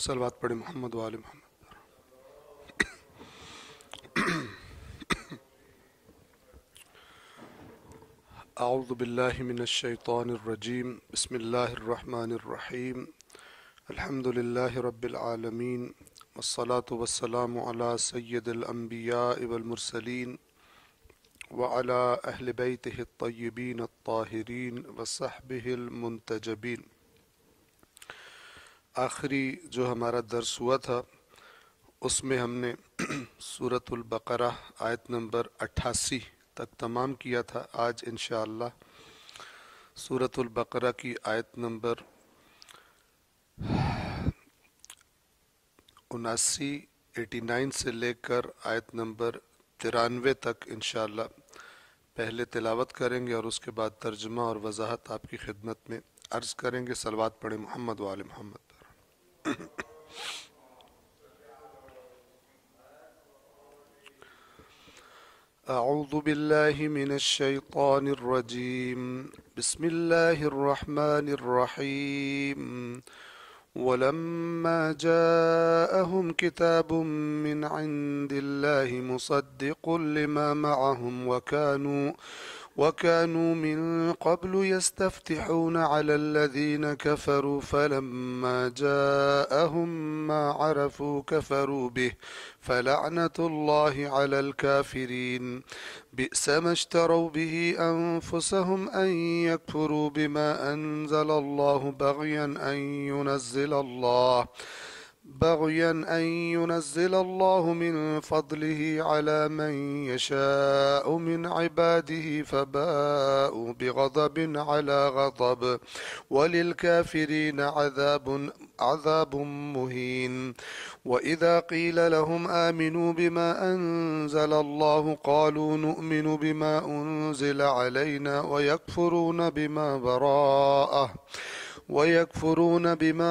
صلوات پڑھیں محمد وآل محمد۔ اعوذ باللہ من الشیطان الرجیم، بسم اللہ الرحمن الرحیم، الحمد للہ رب العالمین، والصلاة والسلام علی سید الانبیاء والمرسلین وعلی اہل بیتہ الطیبین الطاہرین وصحبہ المنتجبین۔ آخری جو ہمارا درس ہوا تھا اس میں ہم نے سورۃ البقرہ آیت نمبر 88 تک تمام کیا تھا۔ آج انشاءاللہ سورۃ البقرہ کی آیت نمبر 89 سے لے کر آیت نمبر 93 تک انشاءاللہ پہلے تلاوت کریں گے اور اس کے بعد ترجمہ اور وضاحت آپ کی خدمت میں عرض کریں گے۔ صلوات پڑھیں محمد وآل محمد۔ اعوذ باللہ من الشیطان الرجیم، بسم اللہ الرحمن الرحیم۔ وَلَمَّا جَاءَهُمْ كِتَابٌ مِّنْ عِندِ اللَّهِ مُصَدِّقٌ لِّمَا مَعَهُمْ وَكَانُوا مِن قَبْلُ يَسْتَفْتِحُونَ عَلَى الَّذِينَ كَفَرُوا فَلَمَّا جَاءَهُم مَّا عَرَفُوا كَفَرُوا بِهِ فَلَعْنَةُ اللَّهِ عَلَى الْكَافِرِينَ بِئْسَ مَا اشْتَرَوْا بِهِ أَنفُسَهُمْ أَن يَكْفُرُوا بِمَا أَنزَلَ اللَّهُ بغيا أن ينزل الله من فضله على من يشاء من عباده فباءوا بغضب على غضب وللكافرين عذاب مهين وإذا قيل لهم آمنوا بما أنزل الله قالوا نؤمن بما أنزل علينا ويكفرون بما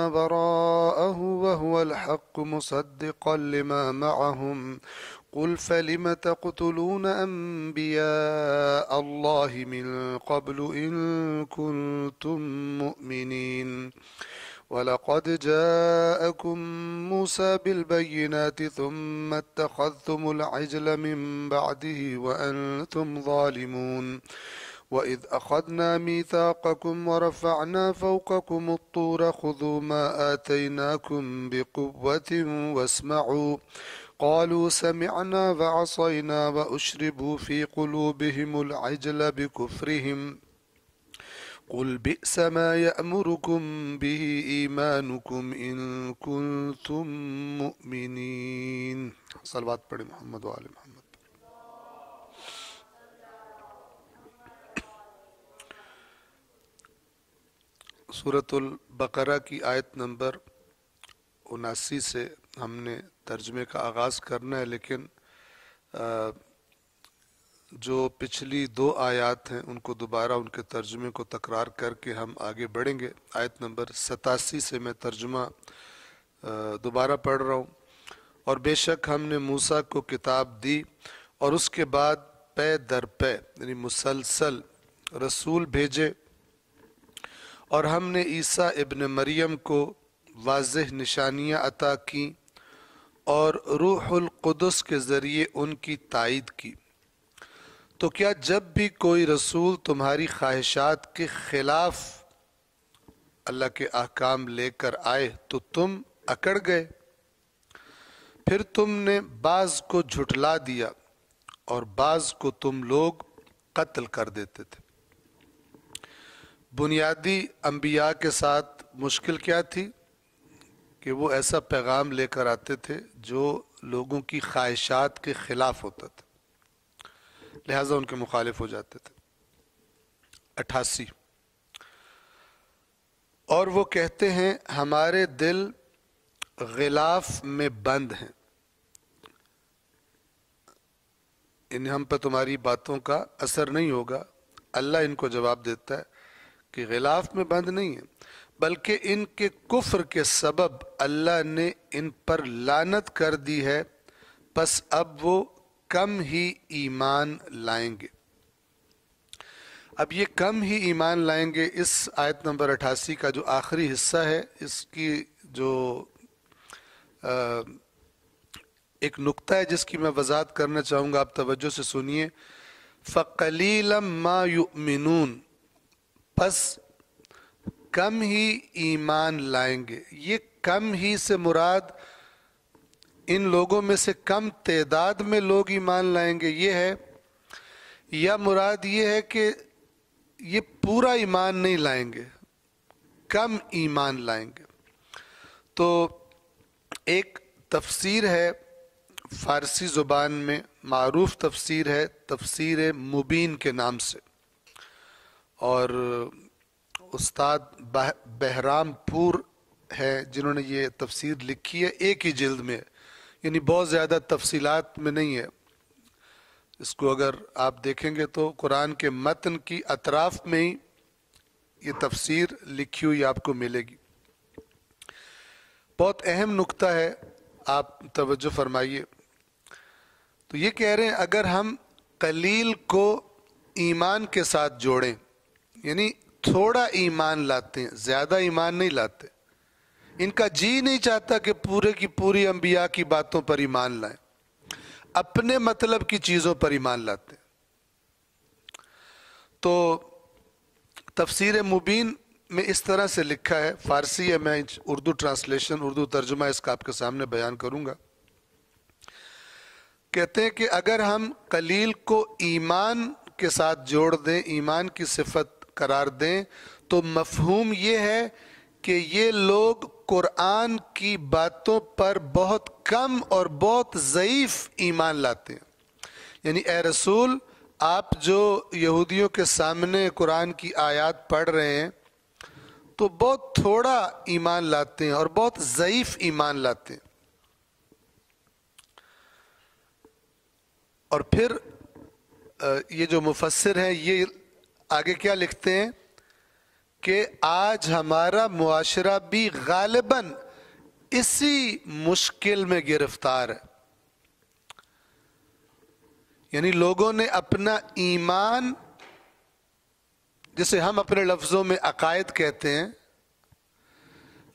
براءه وهو الحق مصدقا لما معهم قل فلم تقتلون أنبياء الله من قبل إن كنتم مؤمنين وَلَقَدْ جَاءَكُم مُّوسَىٰ بِالْبَيِّنَاتِ ثُمَّ اتَّخَذْتُمُ الْعِجْلَ مِن بَعْدِهِ وَأَنتُمْ ظَالِمُونَ وَإِذْ أَخَذْنَا مِيثَاقَكُمْ وَرَفَعْنَا فَوْقَكُمُ الطُّورَ خُذُوا مَا آتَيْنَاكُمْ بِقُوَّةٍ وَاسْمَعُوا قَالُوا سَمِعْنَا وَعَصَيْنَا وَأُشْرِبُوا فِي قُلُوبِهِمُ الْعِجْلَ بِكُفْرِهِمْ قُلْ بِئْسَ مَا يَأْمُرُكُمْ بِهِ إِيمَانُكُمْ إِن كُنتُم مُّؤْمِنِينَ۔ صلوات پڑھیں محمد وآل محمد۔ سورۃ البقرہ کی آیت نمبر 79 سے ہم نے ترجمے کا آغاز کرنا ہے، لیکن جو پچھلی دو آیات ہیں ان کو دوبارہ ان کے ترجمے کو تکرار کر کے ہم آگے بڑھیں گے۔ آیت نمبر 87 سے میں ترجمہ دوبارہ پڑھ رہا ہوں۔ اور بے شک ہم نے موسیٰ کو کتاب دی اور اس کے بعد پے در پے یعنی مسلسل رسول بھیجے، اور ہم نے عیسیٰ ابن مریم کو واضح نشانیاں عطا کیں اور روح القدس کے ذریعے ان کی تائید کی۔ تو کیا جب بھی کوئی رسول تمہاری خواہشات کے خلاف اللہ کے احکام لے کر آئے تو تم اکڑ گئے؟ پھر تم نے بعض کو جھٹلا دیا اور بعض کو تم لوگ قتل کر دیتے تھے۔ بنیادی انبیاء کے ساتھ مشکل کیا تھی کہ وہ ایسا پیغام لے کر آتے تھے جو لوگوں کی خواہشات کے خلاف ہوتا تھا، لہٰذا ان کے مخالف ہو جاتے تھے۔ 88 اور وہ کہتے ہیں ہمارے دل غلاف میں بند ہیں، ان ہم پہ تمہاری باتوں کا اثر نہیں ہوگا۔ اللہ ان کو جواب دیتا ہے کہ غلاف میں بند نہیں ہیں، بلکہ ان کے کفر کے سبب اللہ نے ان پر لعنت کر دی ہے، پس اب وہ کم ہی ایمان لائیں گے۔ اب یہ کم ہی ایمان لائیں گے، اس آیت نمبر 88 کا جو آخری حصہ ہے، اس کی جو ایک نقطہ ہے جس کی میں وضاحت کرنا چاہوں گا، آپ توجہ سے سنیے۔ فَقَلِيلًا مَا يُؤْمِنُونَ، پس کم ہی ایمان لائیں گے۔ یہ کم ہی سے مراد ان لوگوں میں سے کم تعداد میں لوگ ایمان لائیں گے یہ ہے، یا مراد یہ ہے کہ یہ پورا ایمان نہیں لائیں گے، کم ایمان لائیں گے؟ تو ایک تفسیر ہے فارسی زبان میں، معروف تفسیر ہے، تفسیر مبین کے نام سے، اور استاد بہرام پور ہے جنہوں نے یہ تفسیر لکھی ہے، ایک ہی جلد میں، یعنی بہت زیادہ تفصیلات میں نہیں ہے۔ اس کو اگر آپ دیکھیں گے تو قرآن کے متن کی اطراف میں ہی یہ تفسیر لکھی ہوئی آپ کو ملے گی۔ بہت اہم نقطہ ہے، آپ توجہ فرمائیے۔ تو یہ کہہ رہے ہیں اگر ہم قلیل کو ایمان کے ساتھ جوڑیں، یعنی تھوڑا ایمان لاتے ہیں، زیادہ ایمان نہیں لاتے، ان کا جی نہیں چاہتا کہ پورے کی پوری انبیاء کی باتوں پر ایمان لائیں، اپنے مطلب کی چیزوں پر ایمان لاتے ہیں۔ تو تفسیر مبین میں اس طرح سے لکھا ہے، فارسی ہے، میں اردو ٹرانسلیشن، اردو ترجمہ اس کا آپ کے سامنے بیان کروں گا۔ کہتے ہیں کہ اگر ہم قلیل کو ایمان کے ساتھ جوڑ دیں، ایمان کی صفت قرار دیں، تو مفہوم یہ ہے کہ یہ لوگ قرآن کی باتوں پر بہت کم اور بہت ضعیف ایمان لاتے ہیں۔ یعنی اے رسول، آپ جو یہودیوں کے سامنے قرآن کی آیات پڑھ رہے ہیں تو بہت تھوڑا ایمان لاتے ہیں اور بہت ضعیف ایمان لاتے ہیں۔ اور پھر یہ جو مفسر ہیں یہ آگے کیا لکھتے ہیں کہ آج ہمارا معاشرہ بھی غالباً اسی مشکل میں گرفتار ہے، یعنی لوگوں نے اپنا ایمان، جسے ہم اپنے لفظوں میں عقائد کہتے ہیں،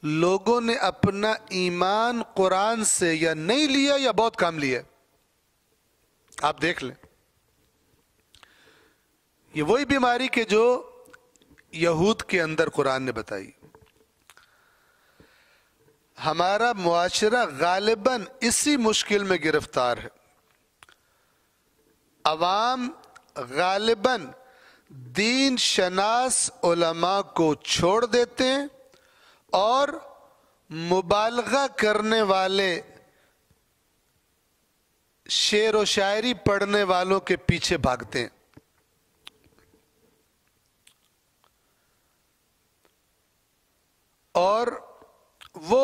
لوگوں نے اپنا ایمان قرآن سے یا نہیں لیا یا بہت کم لیا۔ آپ دیکھ لیں، یہ وہی بیماری کہ جو یہود کے اندر قرآن نے بتائی۔ ہمارا معاشرہ غالباً اسی مشکل میں گرفتار ہے، عوام غالباً دین شناس علماء کو چھوڑ دیتے ہیں اور مبالغہ کرنے والے شعر و شاعری پڑھنے والوں کے پیچھے بھاگتے ہیں۔ اور وہ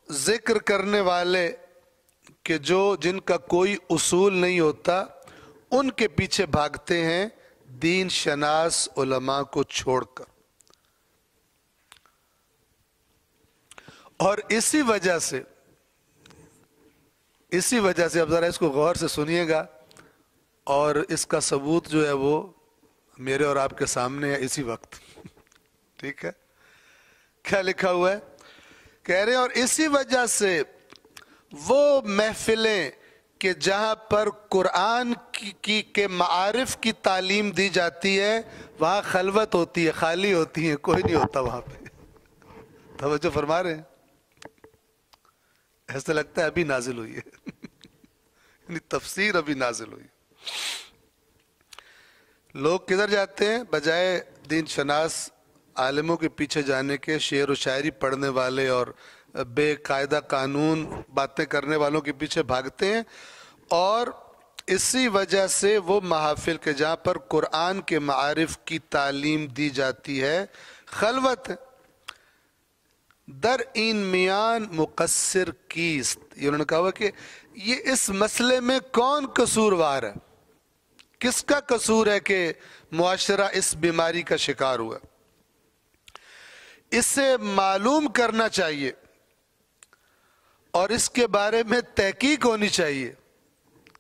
ذکر کرنے والے کہ جن کا کوئی اصول نہیں ہوتا، ان کے پیچھے بھاگتے ہیں دین شناس علماء کو چھوڑ کر۔ اور اسی وجہ سے اب ذرا اس کو غور سے سنیے گا، اور اس کا ثبوت جو ہے وہ میرے اور آپ کے سامنے ہے اسی وقت۔ ٹھیک ہے، کیا لکھا ہوا ہے؟ کہہ رہے ہیں اور اسی وجہ سے وہ محفلیں کہ جہاں پر قرآن کے معارف کی تعلیم دی جاتی ہے وہاں خلوت ہوتی ہے، خالی ہوتی ہیں، کوئی نہیں ہوتا وہاں پہ۔ توجہ فرما رہے ہیں؟ ایسا لگتا ہے ابھی نازل ہوئی ہے، یعنی تفسیر ابھی نازل ہوئی۔ لوگ کدھر جاتے ہیں؟ بجائے دین شناس عالموں کے پیچھے جانے کے، شعر و شاعری پڑھنے والے اور بے قاعدہ قانون باتیں کرنے والوں کے پیچھے بھاگتے ہیں۔ اور اسی وجہ سے وہ محافل کے جہاں پر قرآن کے معارف کی تعلیم دی جاتی ہے خلوت ہے۔ در این میان مقصر کیست، یہ انہوں نے کہا کہ یہ اس مسئلے میں کون قصوروار ہے، کس کا قصور ہے کہ معاشرہ اس بیماری کا شکار ہوا؟ اسے معلوم کرنا چاہیے اور اس کے بارے میں تحقیق ہونی چاہیے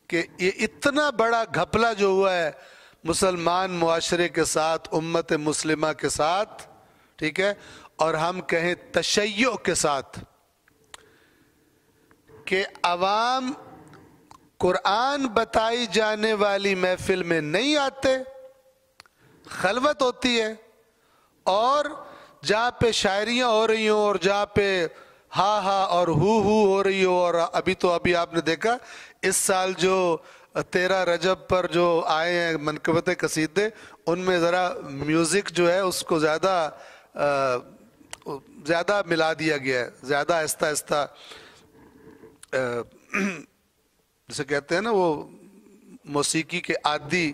کہ یہ اتنا بڑا گھپلہ جو ہوا ہے مسلمان معاشرے کے ساتھ، امت مسلمہ کے ساتھ، ٹھیک ہے، اور ہم کہیں تشیع کے ساتھ، کہ عوام قرآن بتائی جانے والی محفل میں نہیں آتے، خلوت ہوتی ہے، اور جہاں پہ شاعریاں ہو رہی ہوں اور جہاں پہ ہا ہا اور ہو ہو رہی ہو، اور ابھی آپ نے دیکھا اس سال جو 13 رجب پر جو آئے ہیں منقبت قصیدے، ان میں ذرا میوزک جو ہے اس کو زیادہ ملا دیا گیا ہے، زیادہ آہستہ آہستہ، جسے کہتے ہیں نا وہ موسیقی کے عادی،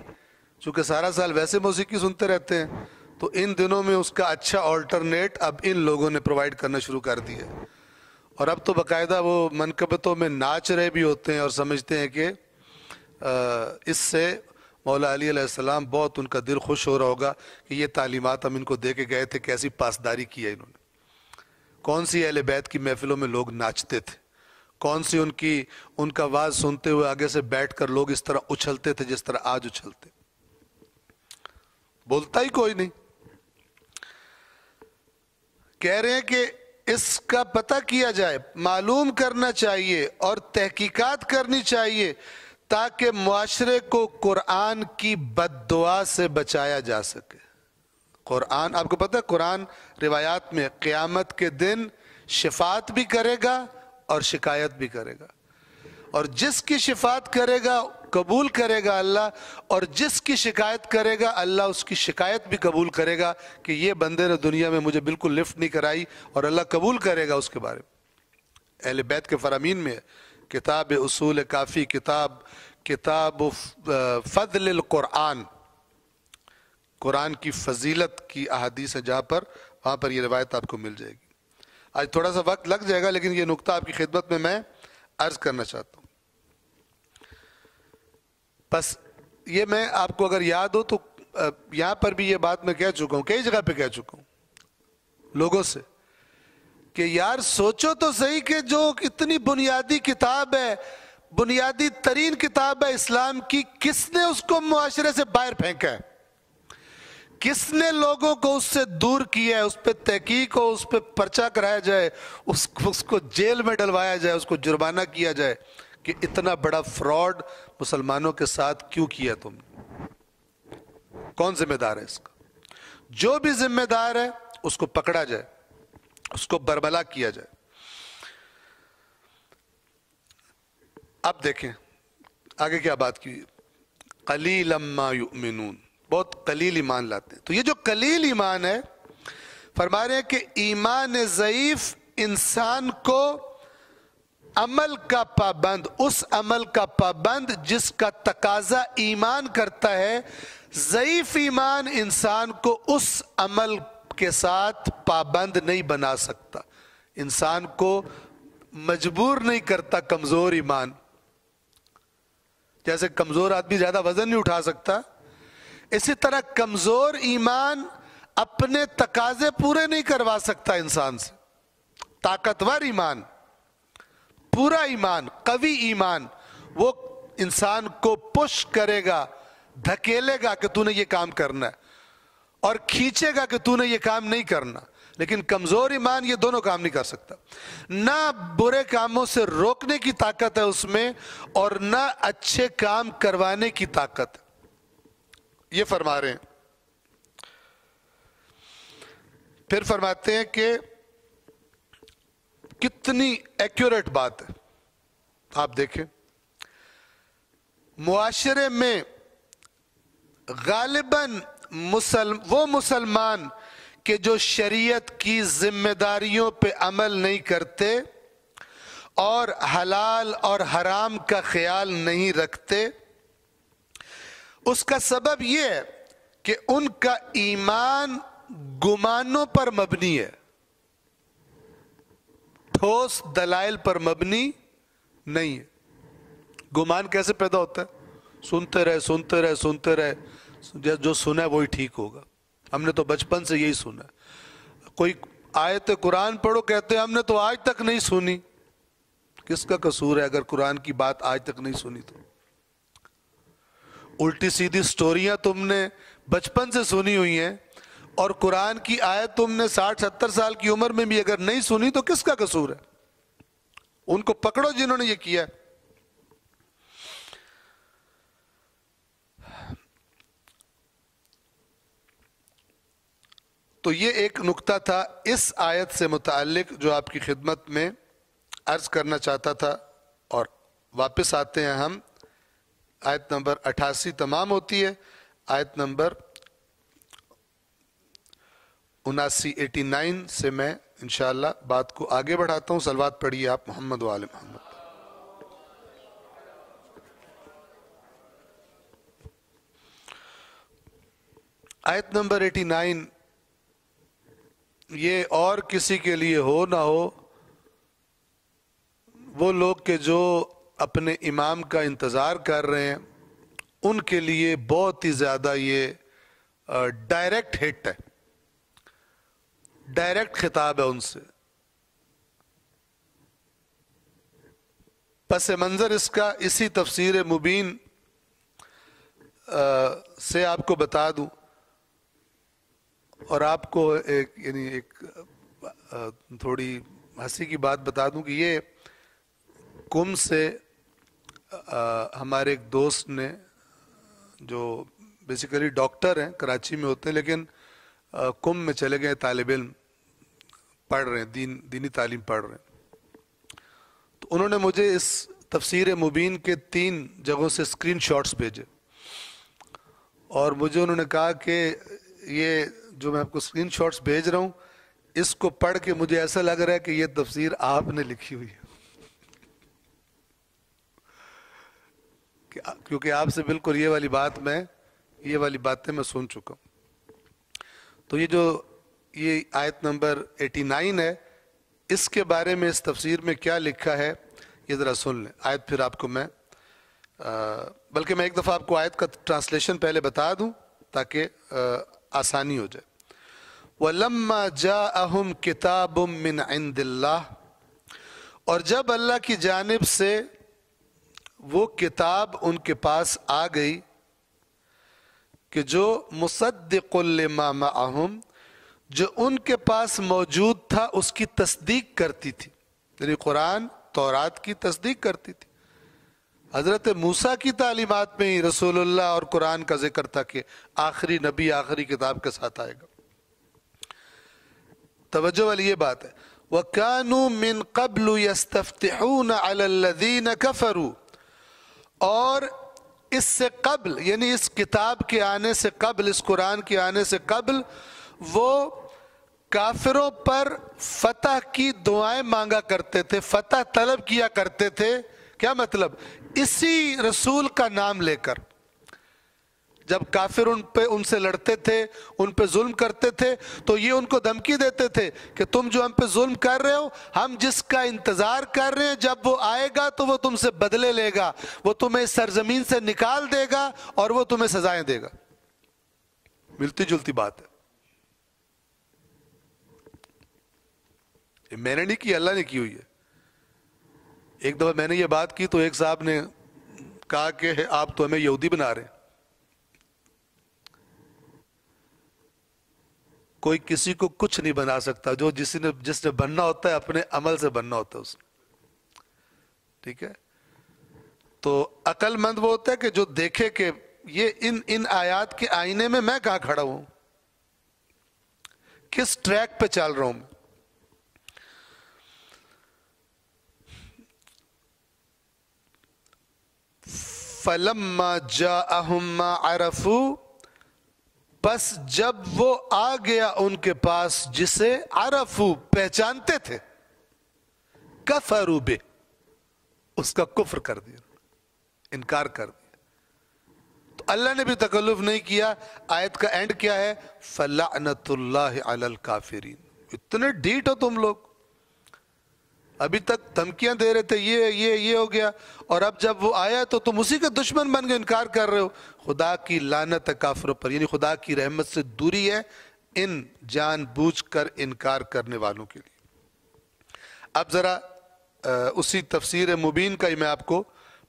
چونکہ سارا سال ویسے موسیقی سنتے رہتے ہیں، تو ان دنوں میں اس کا اچھا آلٹرنیٹ اب ان لوگوں نے پرووائڈ کرنا شروع کر دیا، اور اب تو باقاعدہ وہ منقبتوں میں ناچ رہے بھی ہوتے ہیں اور سمجھتے ہیں کہ اس سے مولا علی علیہ السلام بہت ان کا دل خوش ہو رہا ہوگا کہ یہ تعلیمات ہم ان کو دے کے گئے تھے، کیسی پاسداری کی ہے انہوں نے، کون سی اہل بیت کی محفلوں میں لوگ ناچتے تھے، کون سی ان کا واز سنتے ہوئے آگے سے بیٹھ کر لوگ اس طرح اچھلتے تھے جس طرح آج اچھلتے، بولتا ہی کوئی نہیں۔ کہہ رہے ہیں کہ اس کا پتہ کیا جائے، معلوم کرنا چاہیے اور تحقیقات کرنی چاہیے تاکہ معاشرے کو قرآن کی بد دعا سے بچایا جا سکے۔ قرآن، آپ کو پتہ ہے قرآن روایات میں قیامت کے دن شفاعت بھی کرے گا اور شکایت بھی کرے گا، اور جس کی شفاعت کرے گا قبول کرے گا اللہ، اور جس کی شکایت کرے گا اللہ اس کی شکایت بھی قبول کرے گا کہ یہ بندے نے دنیا میں مجھے بالکل لفٹ نہیں کرائی، اور اللہ قبول کرے گا اس کے بارے میں۔ اہل بیت کے فرامین میں کتاب اصول کافی، کتاب فضل القرآن، قرآن کی فضیلت کی احادیث ہے جہاں پر، وہاں پر یہ روایت آپ کو مل جائے گی۔ آج تھوڑا سا وقت لگ جائے گا لیکن یہ نقطہ آپ کی خدمت میں عرض کرنا چاہتا ہوں۔ بس یہ میں آپ کو اگر یاد ہو تو یہاں پر بھی یہ بات میں کہہ چکا ہوں، کئی جگہ پہ کہہ چکا ہوں لوگوں سے کہ یار سوچو تو صحیح کہ جو اتنی بنیادی کتاب ہے، بنیادی ترین کتاب ہے اسلام کی، کس نے اس کو معاشرے سے باہر پھینکا ہے؟ کس نے لوگوں کو اس سے دور کیا ہے؟ اس پہ تحقیق ہو، اس پہ پرچہ کرایا جائے، اس کو جیل میں ڈلوایا جائے، اس کو جرمانہ کیا جائے کہ اتنا بڑا فراڈ مسلمانوں کے ساتھ کیوں کیا تم نے؟ کون ذمہ دار ہے اس کا؟ جو بھی ذمہ دار ہے اس کو پکڑا جائے، اس کو برملا کیا جائے۔ اب دیکھیں آگے کیا بات کی، قلیلا ما یؤمنون، بہت قلیل ایمان لاتے ہیں۔ تو یہ جو قلیل ایمان ہے، فرما رہے ہیں کہ ایمان ضعیف انسان کو عمل کا پابند، اس عمل کا پابند جس کا تقاضا ایمان کرتا ہے، ضعیف ایمان انسان کو اس عمل کے ساتھ پابند نہیں بنا سکتا، انسان کو مجبور نہیں کرتا۔ کمزور ایمان، جیسے کمزور آدمی زیادہ وزن نہیں اٹھا سکتا، اسی طرح کمزور ایمان اپنے تقاضے پورے نہیں کروا سکتا انسان سے۔ طاقتور ایمان، پورا ایمان، قوی ایمان، وہ انسان کو پش کرے گا، دھکیلے گا کہ تو نے یہ کام کرنا ہے، اور کھینچے گا کہ تو نے یہ کام نہیں کرنا۔ لیکن کمزور ایمان یہ دونوں کام نہیں کر سکتا، نہ برے کاموں سے روکنے کی طاقت ہے اس میں، اور نہ اچھے کام کروانے کی طاقت ہے۔ یہ فرما رہے ہیں۔ پھر فرماتے ہیں کہ کتنی ایکوریٹ بات ہے، آپ دیکھیں معاشرے میں غالباً وہ مسلمان کہ جو شریعت کی ذمہ داریوں پہ عمل نہیں کرتے اور حلال اور حرام کا خیال نہیں رکھتے، اس کا سبب یہ ہے کہ ان کا ایمان گمانوں پر مبنی ہے، ٹھوس دلائل پر مبنی نہیں ہے۔ گمان کیسے پیدا ہوتا ہے؟ سنتے رہے، جو سنا ہے وہی ٹھیک ہوگا، ہم نے تو بچپن سے یہی سنا ہے۔ کوئی آیت قرآن پڑھو کہتے ہیں ہم نے تو آج تک نہیں سنی۔ کس کا قصور ہے اگر قرآن کی بات آج تک نہیں سنی تو؟ الٹی سیدھی سٹوریاں تم نے بچپن سے سنی ہوئی ہیں، اور قرآن کی آیت تم نے 60-70 سال کی عمر میں بھی اگر نہیں سنی تو کس کا قصور ہے؟ ان کو پکڑو جنہوں نے یہ کیا. تو یہ ایک نقطہ تھا اس آیت سے متعلق جو آپ کی خدمت میں عرض کرنا چاہتا تھا. اور واپس آتے ہیں ہم, آیت نمبر 88 تمام ہوتی ہے, آیت نمبر 79 سے میں انشاءاللہ بات کو آگے بڑھاتا ہوں. صلوات پڑھیے آپ محمد و آل محمد. آیت نمبر 89, یہ اور کسی کے لیے ہو نہ ہو, وہ لوگ کہ جو اپنے امام کا انتظار کر رہے ہیں ان کے لیے بہت ہی زیادہ یہ ڈائریکٹ ہٹ ہے, ڈائریکٹ خطاب ہے ان سے. پس منظر اس کا اسی تفسیر مبین سے آپ کو بتا دوں, اور آپ کو ایک تھوڑی ہنسی کی بات بتا دوں کہ یہ کم سے ہمارے ایک دوست نے جو بیسیکلی ڈاکٹر ہیں, کراچی میں ہوتے ہیں لیکن کم میں چلے گئے, طالب علم پڑھ رہے ہیں, دینی تعلیم پڑھ رہے ہیں. تو انہوں نے مجھے اس تفسیر مبین کے 3 جگہوں سے اسکرین شاٹس بھیجے, اور مجھے انہوں نے کہا کہ یہ جو میں آپ کو اسکرین شاٹس بھیج رہا ہوں اس کو پڑھ کے مجھے ایسا لگ رہا ہے کہ یہ تفسیر آپ نے لکھی ہوئی ہے, کیونکہ آپ سے بالکل یہ والی باتیں میں سن چکا ہوں. تو یہ آیت نمبر 89 ہے, اس کے بارے میں اس تفسیر میں کیا لکھا ہے یہ ذرا سن لیں. آیت پھر آپ کو میں بلکہ میں ایک دفعہ آپ کو آیت کا ٹرانسلیشن پہلے بتا دوں تاکہ آسانی ہو جائے. وَلَمَّا جَاءَهُمْ كِتَابٌ مِّنْ عِنْدِ اللَّهِ, اور جب اللہ کی جانب سے وہ کتاب ان کے پاس آ گئی کہ جو مصدق لما معہم, جو ان کے پاس موجود تھا اس کی تصدیق کرتی تھی, یعنی قرآن تورات کی تصدیق کرتی تھی. حضرت موسیٰ کی تعلیمات میں ہی رسول اللہ اور قرآن کا ذکر تھا کہ آخری نبی آخری کتاب کے ساتھ آئے گا. توجہ والی یہ بات ہے. وَكَانُوا مِن قَبْلُ يَسْتَفْتِحُونَ عَلَى الَّذِينَ كَفَرُوا, اور اس سے قبل یعنی اس کتاب کے آنے سے قبل, اس قرآن کے آنے سے قبل وہ کافروں پر فتح کی دعائیں مانگا کرتے تھے, فتح طلب کیا کرتے تھے. کیا مطلب؟ اسی رسول کا نام لے کر. جب کافر ان سے لڑتے تھے, ان پہ ظلم کرتے تھے, تو یہ ان کو دھمکی دیتے تھے کہ تم جو ہم پہ ظلم کر رہے ہو, ہم جس کا انتظار کر رہے ہیں جب وہ آئے گا تو وہ تم سے بدلے لے گا, وہ تمہیں سرزمین سے نکال دے گا اور وہ تمہیں سزائیں دے گا. ملتی جلتی بات ہے. یہ میں نے نہیں کی, اللہ نے کی ہوئی ہے. ایک دفعہ میں نے یہ بات کی تو ایک صاحب نے کہا کہ آپ تو ہمیں یہودی بنا رہے ہیں. کوئی کسی کو کچھ نہیں بنا سکتا, جو جس نے بننا ہوتا ہے اپنے عمل سے بننا ہوتا ہے اس نے. ٹھیک ہے, تو عقل مند وہ ہوتا ہے کہ جو دیکھے کہ یہ ان آیات کے آئینے میں کہاں کھڑا ہوں, کس ٹریک پہ چل رہا ہوں میں. فَلَمَّا جَاءَهُمْ مَا عَرَفُوا, بس جب وہ آ گیا ان کے پاس جسے عرفو پہچانتے تھے, کفروا بہ, اس کا کفر کر دیا, انکار کر دیا. تو اللہ نے بھی تکلف نہیں کیا. آیت کا اینڈ کیا ہے؟ فَلَعْنَةُ اللَّهِ عَلَى الْكَافِرِينَ. اتنے ڈھیٹ ہو تم لوگ, ابھی تک دھمکیاں دے رہے تھے یہ ہو گیا, اور اب جب وہ آیا تو تم اسی کے دشمن بن گئے, انکار کر رہے ہو. خدا کی لعنت ہے کافروں پر, یعنی خدا کی رحمت سے دوری ہے ان جان بوجھ کر انکار کرنے والوں کے لیے. اب ذرا اسی تفسیر مبین کا ہی میں آپ کو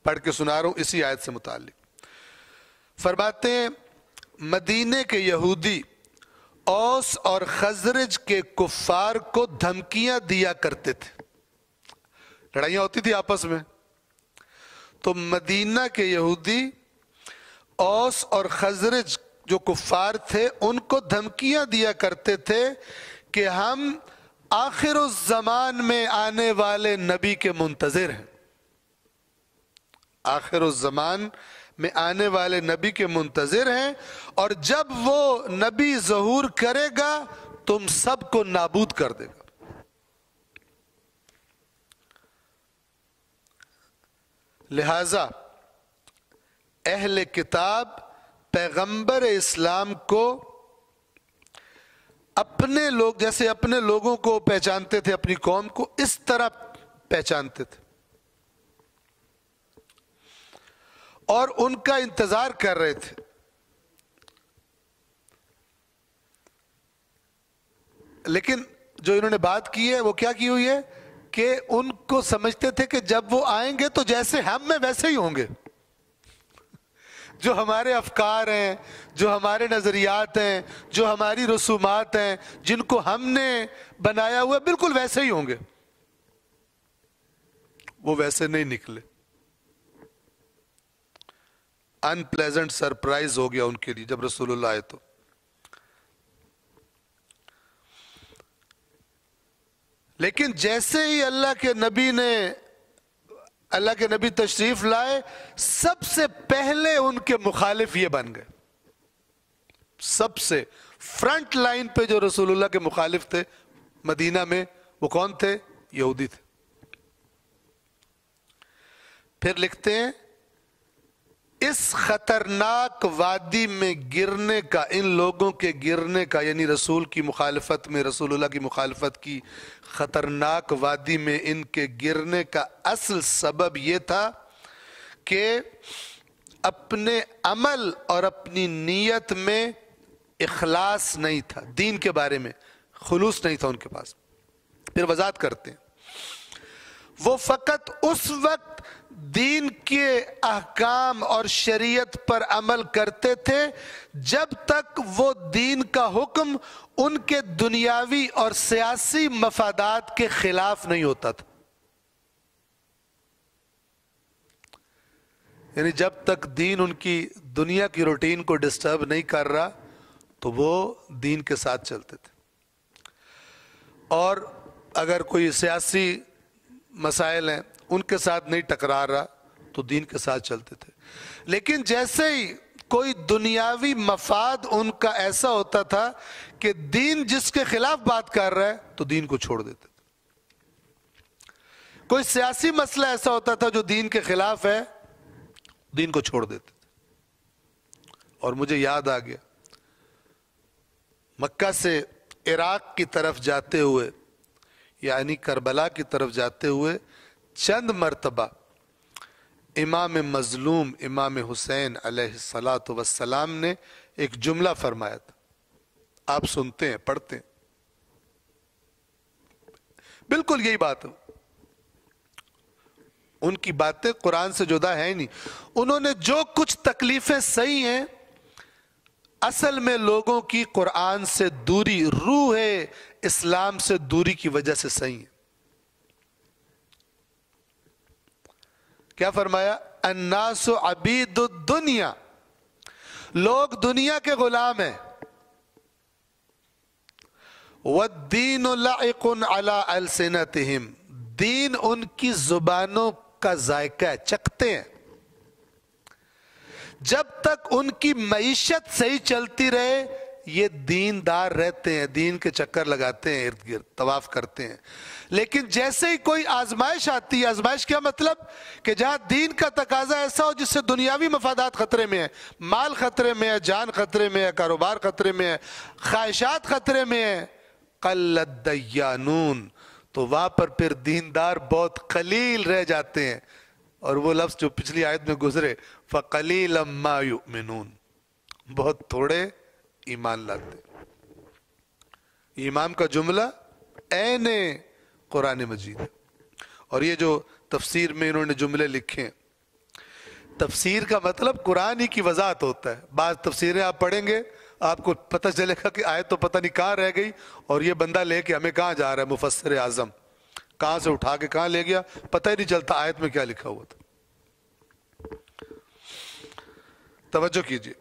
پڑھ کے سنا رہا ہوں اسی آیت سے متعلق. فرماتے ہیں مدینے کے یہودی اوس اور خزرج کے کفار کو دھمکیاں دیا کرتے تھے. لڑائیاں ہوتی تھی آپس میں. تو مدینہ کے یہودی اوس اور خزرج جو کفار تھے ان کو دھمکیاں دیا کرتے تھے کہ ہم آخر الزمان میں آنے والے نبی کے منتظر ہیں. آخر الزمان میں آنے والے نبی کے منتظر ہیں، اور جب وہ نبی ظہور کرے گا تم سب کو نابود کر دے گا. لہذا اہل کتاب پیغمبر اسلام کو اپنے لوگ جیسے اپنے لوگوں کو پہچانتے تھے، اپنی قوم کو اس طرح پہچانتے تھے اور ان کا انتظار کر رہے تھے. لیکن جو انہوں نے بات کی ہے وہ کیا کی ہوئی ہے کہ ان کو سمجھتے تھے کہ جب وہ آئیں گے تو جیسے ہم میں ویسے ہی ہوں گے. جو ہمارے افکار ہیں، جو ہمارے نظریات ہیں، جو ہماری رسومات ہیں، جن کو ہم نے بنایا ہوا بالکل ویسے ہی ہوں گے. وہ ویسے نہیں نکلے. ان پلیزنٹ سرپرائز ہو گیا ان کے لیے جب رسول اللہ آئے تو. لیکن جیسے ہی اللہ کے نبی تشریف لائے، سب سے پہلے ان کے مخالف یہ بن گئے. سب سے فرنٹ لائن پہ جو رسول اللہ کے مخالف تھے مدینہ میں وہ کون تھے؟ یہودی تھے. پھر لکھتے ہیں اس خطرناک وادی میں گرنے کا، ان لوگوں کے گرنے کا، یعنی رسول کی مخالفت میں، رسول اللہ کی مخالفت کی خطرناک وادی میں ان کے گرنے کا اصل سبب یہ تھا کہ اپنے عمل اور اپنی نیت میں اخلاص نہیں تھا. دین کے بارے میں خلوص نہیں تھا ان کے پاس. پھر وضاحت کرتے ہیں وہ فقط اس وقت دین کے احکام اور شریعت پر عمل کرتے تھے جب تک وہ دین کا حکم ان کے دنیاوی اور سیاسی مفادات کے خلاف نہیں ہوتا تھا. یعنی جب تک دین ان کی دنیا کی روٹین کو ڈسٹرب نہیں کر رہا تو وہ دین کے ساتھ چلتے تھے، اور اگر کوئی سیاسی مسائل ہیں ان کے ساتھ نہیں ٹکرا رہا تو دین کے ساتھ چلتے تھے. لیکن جیسے ہی کوئی دنیاوی مفاد ان کا ایسا ہوتا تھا کہ دین جس کے خلاف بات کر رہا ہے تو دین کو چھوڑ دیتے تھے. کوئی سیاسی مسئلہ ایسا ہوتا تھا جو دین کے خلاف ہے، دین کو چھوڑ دیتے تھے. اور مجھے یاد آ گیا مکہ سے عراق کی طرف جاتے ہوئے، یعنی کربلا کی طرف جاتے ہوئے چند مرتبہ امام مظلوم امام حسین علیہ السلام نے ایک جملہ فرمایا تھا. آپ سنتے ہیں، پڑھتے ہیں، بالکل یہی بات ہے. ان کی باتیں قرآن سے جدا ہیں نہیں. انہوں نے جو کچھ تکلیفیں سہی ہیں اصل میں لوگوں کی قرآن سے دوری، روح اسلام سے دوری کی وجہ سے سہی ہیں. کیا فرمایا؟ الناس عبید الدنیا، لوگ دنیا کے غلام ہیں. والدین لائق علی السنتہم، دین ان کی زبانوں کا ذائقہ ہے، چکھتے ہیں. جب تک ان کی معیشت صحیح چلتی رہے یہ دیندار رہتے ہیں، دین کے چکر لگاتے ہیں، ارد گرد طواف کرتے ہیں. لیکن جیسے ہی کوئی آزمائش آتی ہے، آزمائش کیا مطلب کہ جہاں دین کا تقاضا ایسا ہو جس سے دنیاوی مفادات خطرے میں ہے، مال خطرے میں ہے، جان خطرے میں ہے، کاروبار خطرے میں ہے، خواہشات خطرے میں ہے، قل الدیانون، تو وہاں پر پھر دیندار بہت قلیل رہ جاتے ہیں. اور وہ لفظ جو پچھلی آیت میں گزرے فَقَلِيلًا مَا يُؤْمِنُونَ، بہت تھوڑے ایمان لاتے. امام کا جملہ عین قرآن مجید ہے. اور یہ جو تفسیر میں انہوں نے جملے لکھے ہیں، تفسیر کا مطلب قرآن ہی کی وضاحت ہوتا ہے. بعض تفسیریں آپ پڑھیں گے آپ کو پتہ چلے گا کہ آیت تو پتہ نہیں کہاں رہ گئی اور یہ بندہ لے کے ہمیں کہاں جا رہا ہے مفسر اعظم. کہاں سے اٹھا کے کہاں لے گیا پتہ ہی نہیں چلتا آیت میں کیا لکھا ہوا تھا. توجہ کیجیے،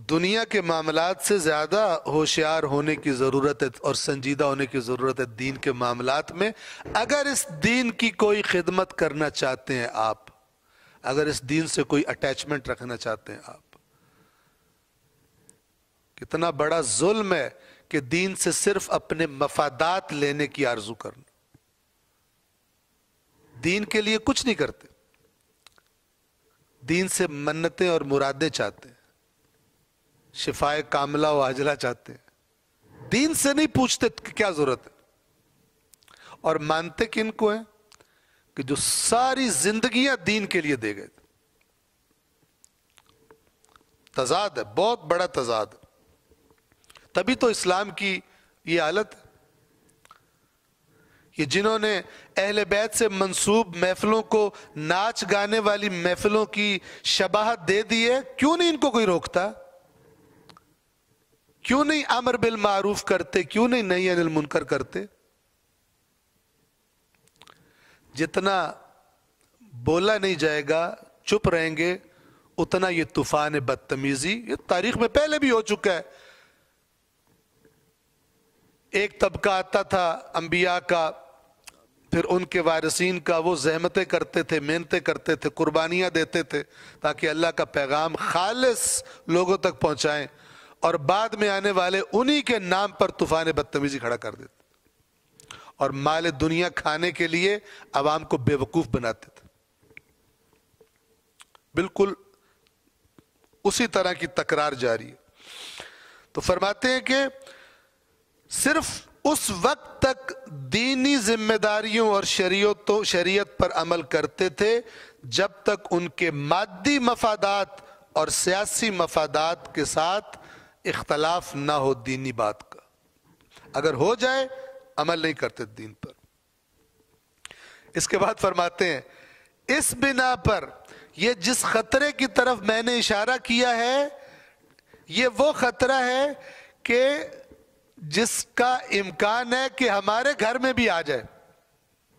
دنیا کے معاملات سے زیادہ ہوشیار ہونے کی ضرورت ہے اور سنجیدہ ہونے کی ضرورت ہے دین کے معاملات میں. اگر اس دین کی کوئی خدمت کرنا چاہتے ہیں آپ، اگر اس دین سے کوئی اٹیچمنٹ رکھنا چاہتے ہیں آپ، کتنا بڑا ظلم ہے کہ دین سے صرف اپنے مفادات لینے کی آرزو کرنا، دین کے لیے کچھ نہیں کرتے، دین سے منتیں اور مرادیں چاہتے ہیں، شفائے کاملہ و عاجلہ چاہتے ہیں، دین سے نہیں پوچھتے کہ کیا ضرورت ہے. اور مانتے کن کو ہیں کہ جو ساری زندگیاں دین کے لیے دے گئے. تضاد ہے، بہت بڑا تضاد ہے. تبھی تو اسلام کی یہ حالت ہے. یہ جنہوں نے اہل بیت سے منسوب محفلوں کو ناچ گانے والی محفلوں کی شباہت دے دی ہے، کیوں نہیں ان کو کوئی روکتا؟ کیوں نہیں امر بالمعروف کرتے؟ کیوں نہیں نہی عن المنکر کرتے؟ جتنا بولا نہیں جائے گا، چپ رہیں گے، اتنا یہ طوفان بدتمیزی، یہ تاریخ میں پہلے بھی ہو چکا ہے. ایک طبقہ آتا تھا انبیاء کا، پھر ان کے وارثین کا، وہ زحمتیں کرتے تھے، محنتیں کرتے تھے، قربانیاں دیتے تھے تاکہ اللہ کا پیغام خالص لوگوں تک پہنچائیں، اور بعد میں آنے والے انہی کے نام پر طوفان بدتمیزی کھڑا کر دیتے اور مال دنیا کھانے کے لیے عوام کو بے وقوف بناتے تھے. بالکل اسی طرح کی تکرار جاری ہے. تو فرماتے ہیں کہ صرف اس وقت تک دینی ذمہ داریوں اور شریعت پر عمل کرتے تھے جب تک ان کے مادی مفادات اور سیاسی مفادات کے ساتھ اختلاف نہ ہو دینی بات کا. اگر ہو جائے عمل نہیں کرتے دین پر. اس کے بعد فرماتے ہیں اس بنا پر یہ جس خطرے کی طرف میں نے اشارہ کیا ہے، یہ وہ خطرہ ہے کہ جس کا امکان ہے کہ ہمارے گھر میں بھی آ جائے.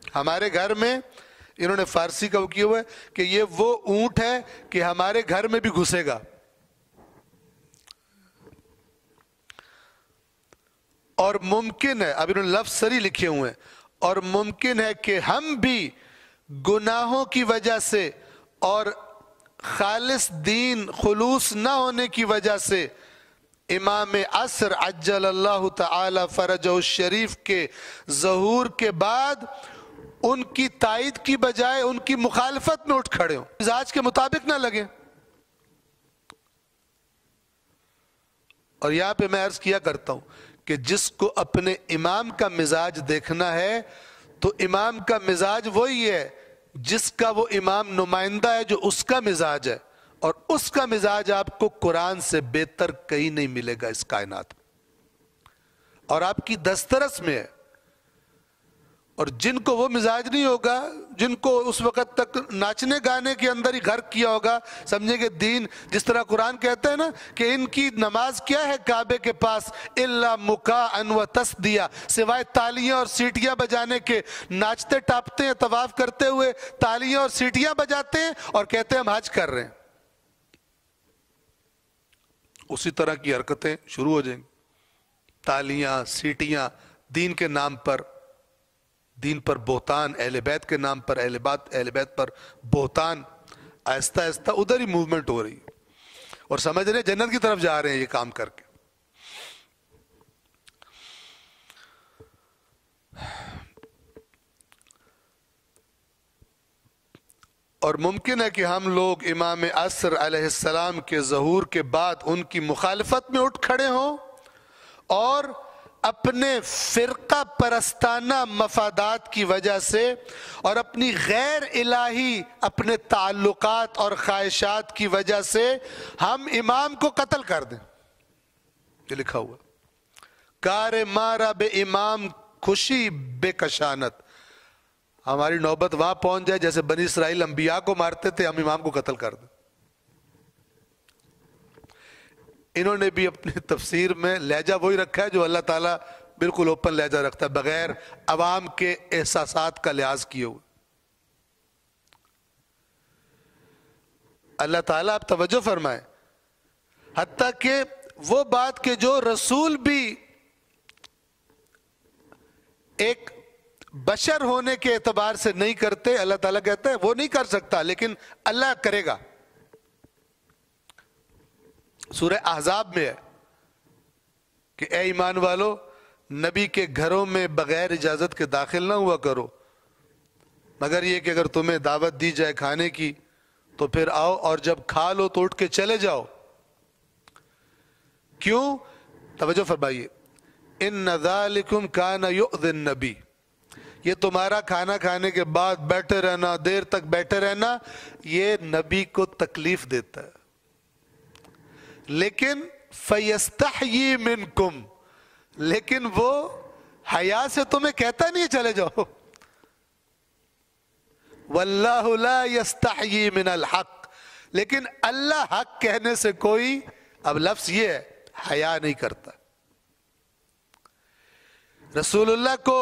ہمارے گھر میں، انہوں نے فارسی کا وہ کیا ہوا ہے کہ یہ وہ اونٹ ہے کہ ہمارے گھر میں بھی گھسے گا. اور ممکن ہے، اب انہوں نے لفظ سری لکھے ہوئے ہیں، اور ممکن ہے کہ ہم بھی گناہوں کی وجہ سے اور خالص دین خلوص نہ ہونے کی وجہ سے امام عصر عجل اللہ تعالی فرجہ الشریف کے ظہور کے بعد ان کی تائید کی بجائے ان کی مخالفت میں اٹھ کھڑے ہوں، مزاج کے مطابق نہ لگیں. اور یہاں پہ میں عرض کیا کرتا ہوں کہ جس کو اپنے امام کا مزاج دیکھنا ہے تو امام کا مزاج وہی ہے جس کا وہ امام نمائندہ ہے، جو اس کا مزاج ہے، اور اس کا مزاج آپ کو قرآن سے بہتر کہیں نہیں ملے گا اس کائنات میں، اور آپ کی دسترس میں ہے. اور جن کو وہ مزاج نہیں ہوگا، جن کو اس وقت تک ناچنے گانے کے اندر ہی غرق کیا ہوگا، سمجھے کہ دین، جس طرح قرآن کہتا ہے نا کہ ان کی نماز کیا ہے کعبے کے پاس الا مکاء و تصدیہ، سوائے تالیاں اور سیٹیاں بجانے کے. ناچتے ٹاپتے ہیں طواف کرتے ہوئے، تالیاں اور سیٹیاں بجاتے ہیں اور کہتے ہیں ہم حج کر رہے ہیں. اسی طرح کی حرکتیں شروع ہو جائیں گی، تالیاں، سیٹیاں، دین کے نام پر، دین پر بہتان، اہل بیت کے نام پر اہل بیت پر بہتان. آہستہ آہستہ ادھر ہی موومنٹ ہو رہی ہے اور سمجھ رہے ہیں جنت کی طرف جا رہے ہیں یہ کام کر کے. اور ممکن ہے کہ ہم لوگ امام عصر علیہ السلام کے ظہور کے بعد ان کی مخالفت میں اٹھ کھڑے ہوں اور اپنے فرقہ پرستانہ مفادات کی وجہ سے اور اپنی غیر الہی اپنے تعلقات اور خواہشات کی وجہ سے ہم امام کو قتل کر دیں. یہ لکھا ہوا کار مارا بے امام خوشی بے کشانت. ہماری نوبت وہاں پہنچ جائے جیسے بنی اسرائیل انبیاء کو مارتے تھے، ہم امام کو قتل کر دیں. انہوں نے بھی اپنی تفسیر میں لہجہ وہی رکھا ہے جو اللہ تعالیٰ بالکل اوپن لہجہ رکھتا ہے بغیر عوام کے احساسات کا لحاظ کیے ہوئے. اللہ تعالیٰ آپ توجہ فرمائیں، حتیٰ کہ وہ بات کہ جو رسول بھی ایک بشر ہونے کے اعتبار سے نہیں کرتے، اللہ تعالیٰ کہتا ہے وہ نہیں کر سکتا لیکن اللہ کرے گا. سورہ احزاب میں ہے کہ اے ایمان والو، نبی کے گھروں میں بغیر اجازت کے داخل نہ ہوا کرو، مگر یہ کہ اگر تمہیں دعوت دی جائے کھانے کی تو پھر آؤ، اور جب کھا لو تو اٹھ کے چلے جاؤ. کیوں؟ توجہ فرمائیے، ان ذالکم کان یؤذی النبی، یہ تمہارا کھانا کھانے کے بعد بیٹھے رہنا، دیر تک بیٹھے رہنا، یہ نبی کو تکلیف دیتا ہے. لیکن فَيَسْتَحْيِي مِنْكُمْ، لیکن وہ حیا سے تمہیں کہتا نہیں چلے جاؤ. وَاللَّهُ لَا يَسْتَحْيِي مِنَ الْحَقِّ، لیکن اللہ حق کہنے سے کوئی، اب لفظ یہ ہے، حیا نہیں کرتا. رسول اللہ کو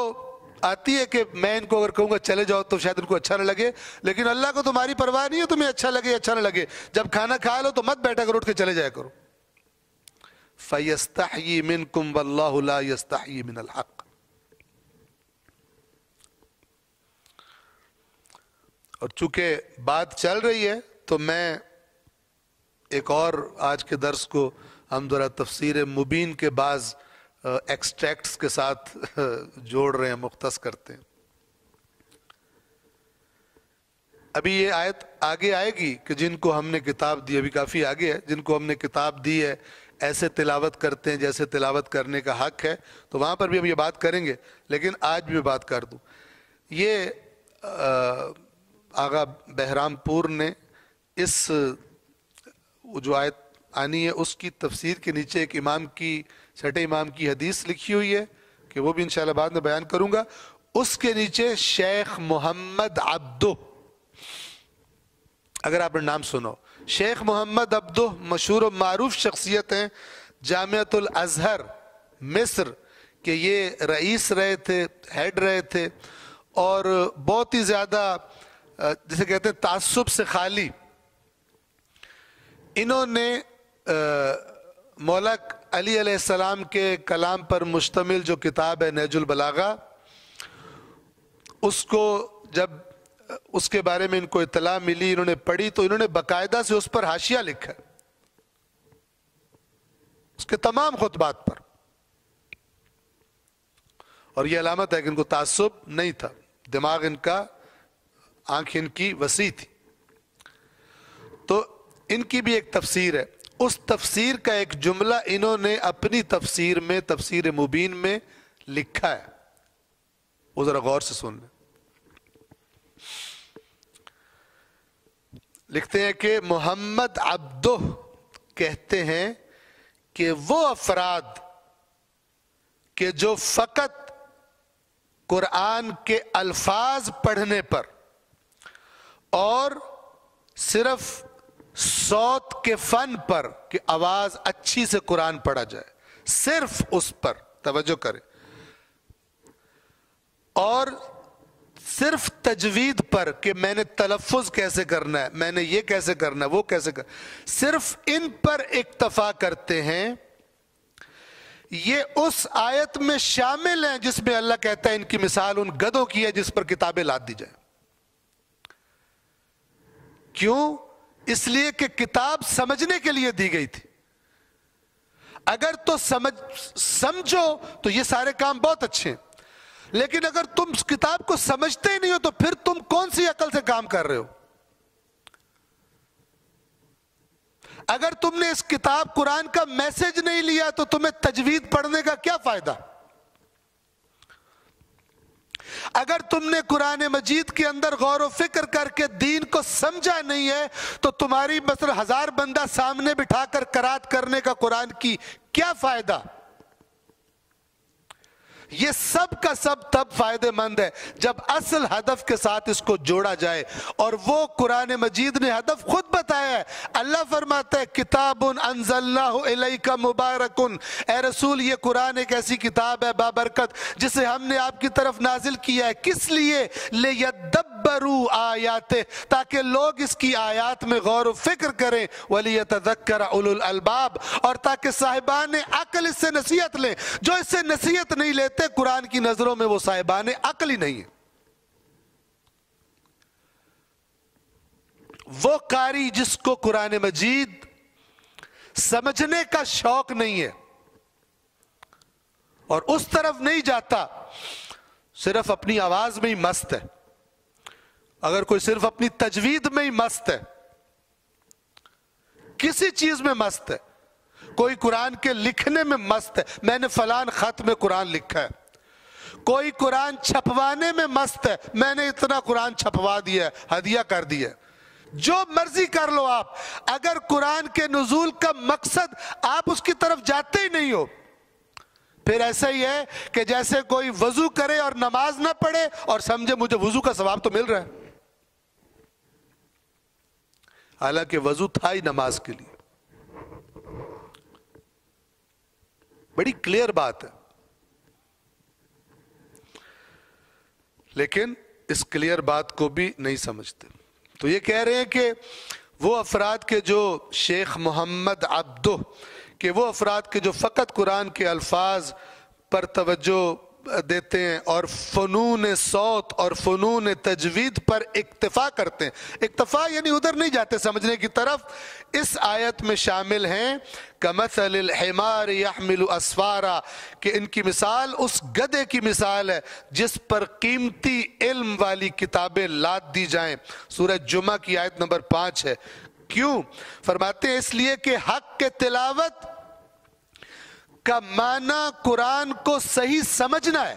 آتی ہے کہ میں ان کو اگر کہوں گا چلے جاؤ تو شاید ان کو اچھا نہ لگے، لیکن اللہ کو تمہاری پرواہ نہیں ہے تمہیں اچھا لگے اچھا نہ لگے، جب کھانا کھا لو تو مت بیٹھا کرو، اٹھ کے چلے جایا کرو. فَيَسْتَحْيِي مِنْكُمْ وَاللَّهُ لَا يَسْتَحْيِي مِنَ الْحَقِّ. اور چونکہ بات چل رہی ہے تو میں ایک اور آج کے درس کو ہم ذرا تفسیر مبین کے بعض ایکسٹریکٹس کے ساتھ جوڑ رہے ہیں، مختص کرتے ہیں. ابھی یہ آیت آگے آئے گی کہ جن کو ہم نے کتاب دی، ابھی کافی آگے ہے، جن کو ہم نے کتاب دی ہے ایسے تلاوت کرتے ہیں جیسے تلاوت کرنے کا حق ہے، تو وہاں پر بھی ہم یہ بات کریں گے. لیکن آج بھی بات کر دوں، یہ آغا بہرام پور نے اس جو آیت آنی ہے اس کی تفسیر کے نیچے ایک امام کی، چھٹے امام کی حدیث لکھی ہوئی ہے کہ وہ بھی انشاءاللہ بعد میں بیان کروں گا. اس کے نیچے شیخ محمد عبدہ، اگر آپ نے نام سنو، شیخ محمد عبدہ مشہور و معروف شخصیت ہیں، جامعۃ الازہر مصر کہ یہ رئیس رہے تھے، ہیڈ رہے تھے، اور بہت ہی زیادہ جسے کہتے ہیں تعصب سے خالی. انہوں نے مولا علی علیہ السلام کے کلام پر مشتمل جو کتاب ہے نہج البلاغہ، اس کو جب اس کے بارے میں ان کو اطلاع ملی، انہوں نے پڑھی تو انہوں نے باقاعدہ سے اس پر حاشیہ لکھا اس کے تمام خطبات پر. اور یہ علامت ہے کہ ان کو تعصب نہیں تھا، دماغ ان کا، آنکھ ان کی وسیع تھی. تو ان کی بھی ایک تفسیر ہے، اس تفسیر کا ایک جملہ انہوں نے اپنی تفسیر میں، تفسیر مبین میں لکھا ہے، وہ ذرا غور سے سن لیں. لکھتے ہیں کہ محمد عبدہ کہتے ہیں کہ وہ افراد کہ جو فقط قرآن کے الفاظ پڑھنے پر اور صرف صوت کے فن پر کہ آواز اچھی سے قرآن پڑھا جائے، صرف اس پر توجہ کریں، اور صرف تجوید پر کہ میں نے تلفظ کیسے کرنا ہے، میں نے یہ کیسے کرنا ہے، وہ کیسے کرنا، صرف ان پر اکتفا کرتے ہیں. یہ اس آیت میں شامل ہیں جس میں اللہ کہتا ہے ان کی مثال ان گدھوں کی ہے جس پر کتابیں لاد دی جائیں. کیوں؟ اس لیے کہ کتاب سمجھنے کے لیے دی گئی تھی. اگر تو سمجھو تو یہ سارے کام بہت اچھے ہیں، لیکن اگر تم اس کتاب کو سمجھتے ہی نہیں ہو تو پھر تم کون سی عقل سے کام کر رہے ہو؟ اگر تم نے اس کتاب قرآن کا میسج نہیں لیا تو تمہیں تجوید پڑھنے کا کیا فائدہ؟ اگر تم نے قرآن مجید کے اندر غور و فکر کر کے دین کو سمجھا نہیں ہے تو تمہاری مثلا 1000 بندہ سامنے بٹھا کر قرات کرنے کا قرآن کی کیا فائدہ؟ یہ سب کا سب تب فائدہ مند ہے جب اصل ہدف کے ساتھ اس کو جوڑا جائے، اور وہ قرآن مجید نے ہدف خود بتایا ہے۔ اللہ فرماتا ہے کتاب انزلناہ الیک مبارک، اے رسول یہ قرآن ایک ایسی کتاب ہے بابرکت جسے ہم نے آپ کی طرف نازل کیا ہے، کس لیے؟ لیدبروا آیاتہ، تاکہ لوگ اس کی آیات میں غور و فکر کریں، ولیتذکر اولو الالباب، اور تاکہ صاحبان عقل اس سے نصیحت لیں۔ جو اس سے نصیحت نہیں لیتے قرآن کی نظروں میں وہ صاحبان عقل ہی نہیں ہے۔ وہ قاری جس کو قرآن مجید سمجھنے کا شوق نہیں ہے اور اس طرف نہیں جاتا، صرف اپنی آواز میں ہی مست ہے، اگر کوئی صرف اپنی تجوید میں ہی مست ہے، کسی چیز میں مست ہے، کوئی قرآن کے لکھنے میں مست ہے، میں نے فلان خط میں قرآن لکھا ہے، کوئی قرآن چھپوانے میں مست ہے، میں نے اتنا قرآن چھپوا دیا ہے، ہدیہ کر دیا ہے، جو مرضی کر لو آپ، اگر قرآن کے نزول کا مقصد آپ اس کی طرف جاتے ہی نہیں ہو، پھر ایسا ہی ہے کہ جیسے کوئی وضو کرے اور نماز نہ پڑھے اور سمجھے مجھے وضو کا ثواب تو مل رہا ہے، حالانکہ وضو تھا ہی نماز کے لیے۔ بڑی کلیئر بات ہے، لیکن اس کلیئر بات کو بھی نہیں سمجھتے۔ تو یہ کہہ رہے ہیں کہ وہ افراد کے جو شیخ محمد عبدہ کہ وہ افراد کے جو فقط قرآن کے الفاظ پر توجہ دیتے ہیں اور فنون صوت اور فنون تجوید پر اکتفا کرتے ہیں، اکتفا یعنی ادھر نہیں جاتے سمجھنے کی طرف، اس آیت میں شامل ہیں کمثل الحمار یحمل اسفارا، کہ ان کی مثال اس گدھے کی مثال ہے جس پر قیمتی علم والی کتابیں لاد دی جائیں۔ سورہ جمعہ کی آیت نمبر 5 ہے۔ کیوں؟ فرماتے ہیں اس لیے کہ حق کے تلاوت کا معنی قرآن کو صحیح سمجھنا ہے۔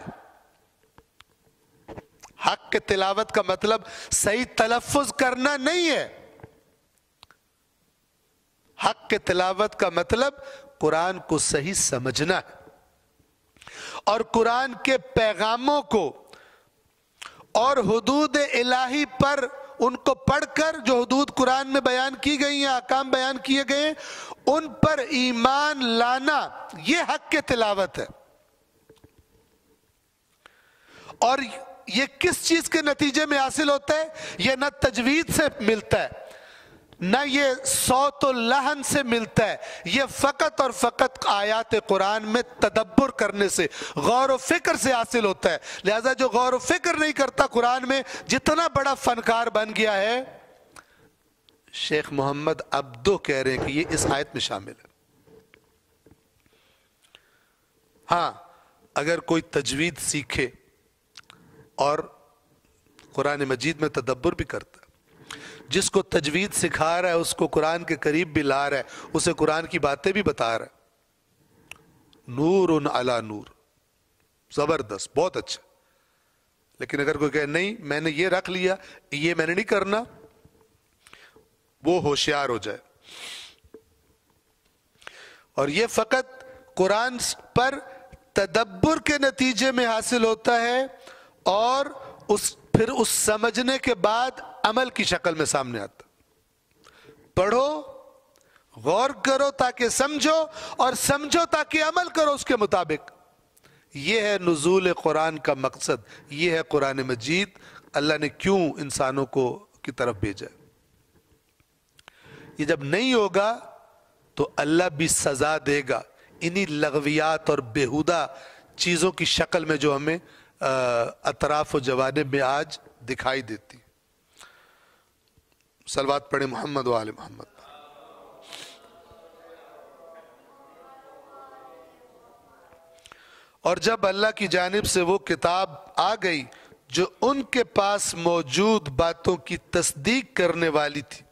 حق کے تلاوت کا مطلب صحیح تلفظ کرنا نہیں ہے، حق کے تلاوت کا مطلب قرآن کو صحیح سمجھنا ہے، اور قرآن کے پیغاموں کو اور حدود الہی پر ان کو پڑھ کر جو حدود قرآن میں بیان کی گئی ہیں، احکام بیان کیے گئے ہیں، ان پر ایمان لانا، یہ حق کے تلاوت ہے۔ اور یہ کس چیز کے نتیجے میں حاصل ہوتا ہے؟ یہ نہ تجوید سے ملتا ہے، نہ یہ صوت و لحن سے ملتا ہے، یہ فقط اور فقط آیات قرآن میں تدبر کرنے سے، غور و فکر سے حاصل ہوتا ہے۔ لہذا جو غور و فکر نہیں کرتا قرآن میں، جتنا بڑا فنکار بن گیا ہے، شیخ محمد عبدہ کہہ رہے ہیں کہ یہ اس آیت میں شامل ہے۔ ہاں اگر کوئی تجوید سیکھے اور قرآن مجید میں تدبر بھی کرتا ہے، جس کو تجوید سکھا رہا ہے اس کو قرآن کے قریب بھی لا رہا ہے، اسے قرآن کی باتیں بھی بتا رہا ہے، نور علی نور، زبردست، بہت اچھا۔ لیکن اگر کوئی کہے نہیں میں نے یہ رکھ لیا، یہ میں نے نہیں کرنا، وہ ہوشیار ہو جائے۔ اور یہ فقط قرآن پر تدبر کے نتیجے میں حاصل ہوتا ہے، اور پھر اس سمجھنے کے بعد عمل کی شکل میں سامنے آتا۔ پڑھو، غور کرو تاکہ سمجھو، اور سمجھو تاکہ عمل کرو اس کے مطابق۔ یہ ہے نزول قرآن کا مقصد، یہ ہے قرآن مجید اللہ نے کیوں انسانوں کو کی طرف بھیجا۔ یہ جب نہیں ہوگا تو اللہ بھی سزا دے گا انہی لغویات اور بیہودہ چیزوں کی شکل میں جو ہمیں اطراف و جوانب میں آج دکھائی دیتی۔ صلوات پڑھیں محمد و آل محمد۔ اور جب اللہ کی جانب سے وہ کتاب آ گئی جو ان کے پاس موجود باتوں کی تصدیق کرنے والی تھی،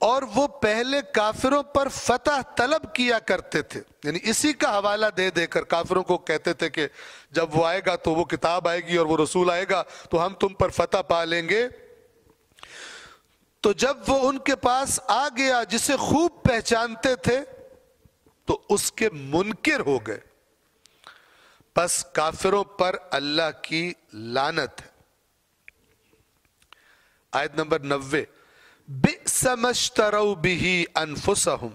اور وہ پہلے کافروں پر فتح طلب کیا کرتے تھے، یعنی اسی کا حوالہ دے دے کر کافروں کو کہتے تھے کہ جب وہ آئے گا تو وہ کتاب آئے گی اور وہ رسول آئے گا تو ہم تم پر فتح پا لیں گے۔ تو جب وہ ان کے پاس آ گیا جسے خوب پہچانتے تھے تو اس کے منکر ہو گئے۔ پس کافروں پر اللہ کی لعنت ہے۔ آیت نمبر 90، بئس ما اشتروا بہ انفسہم،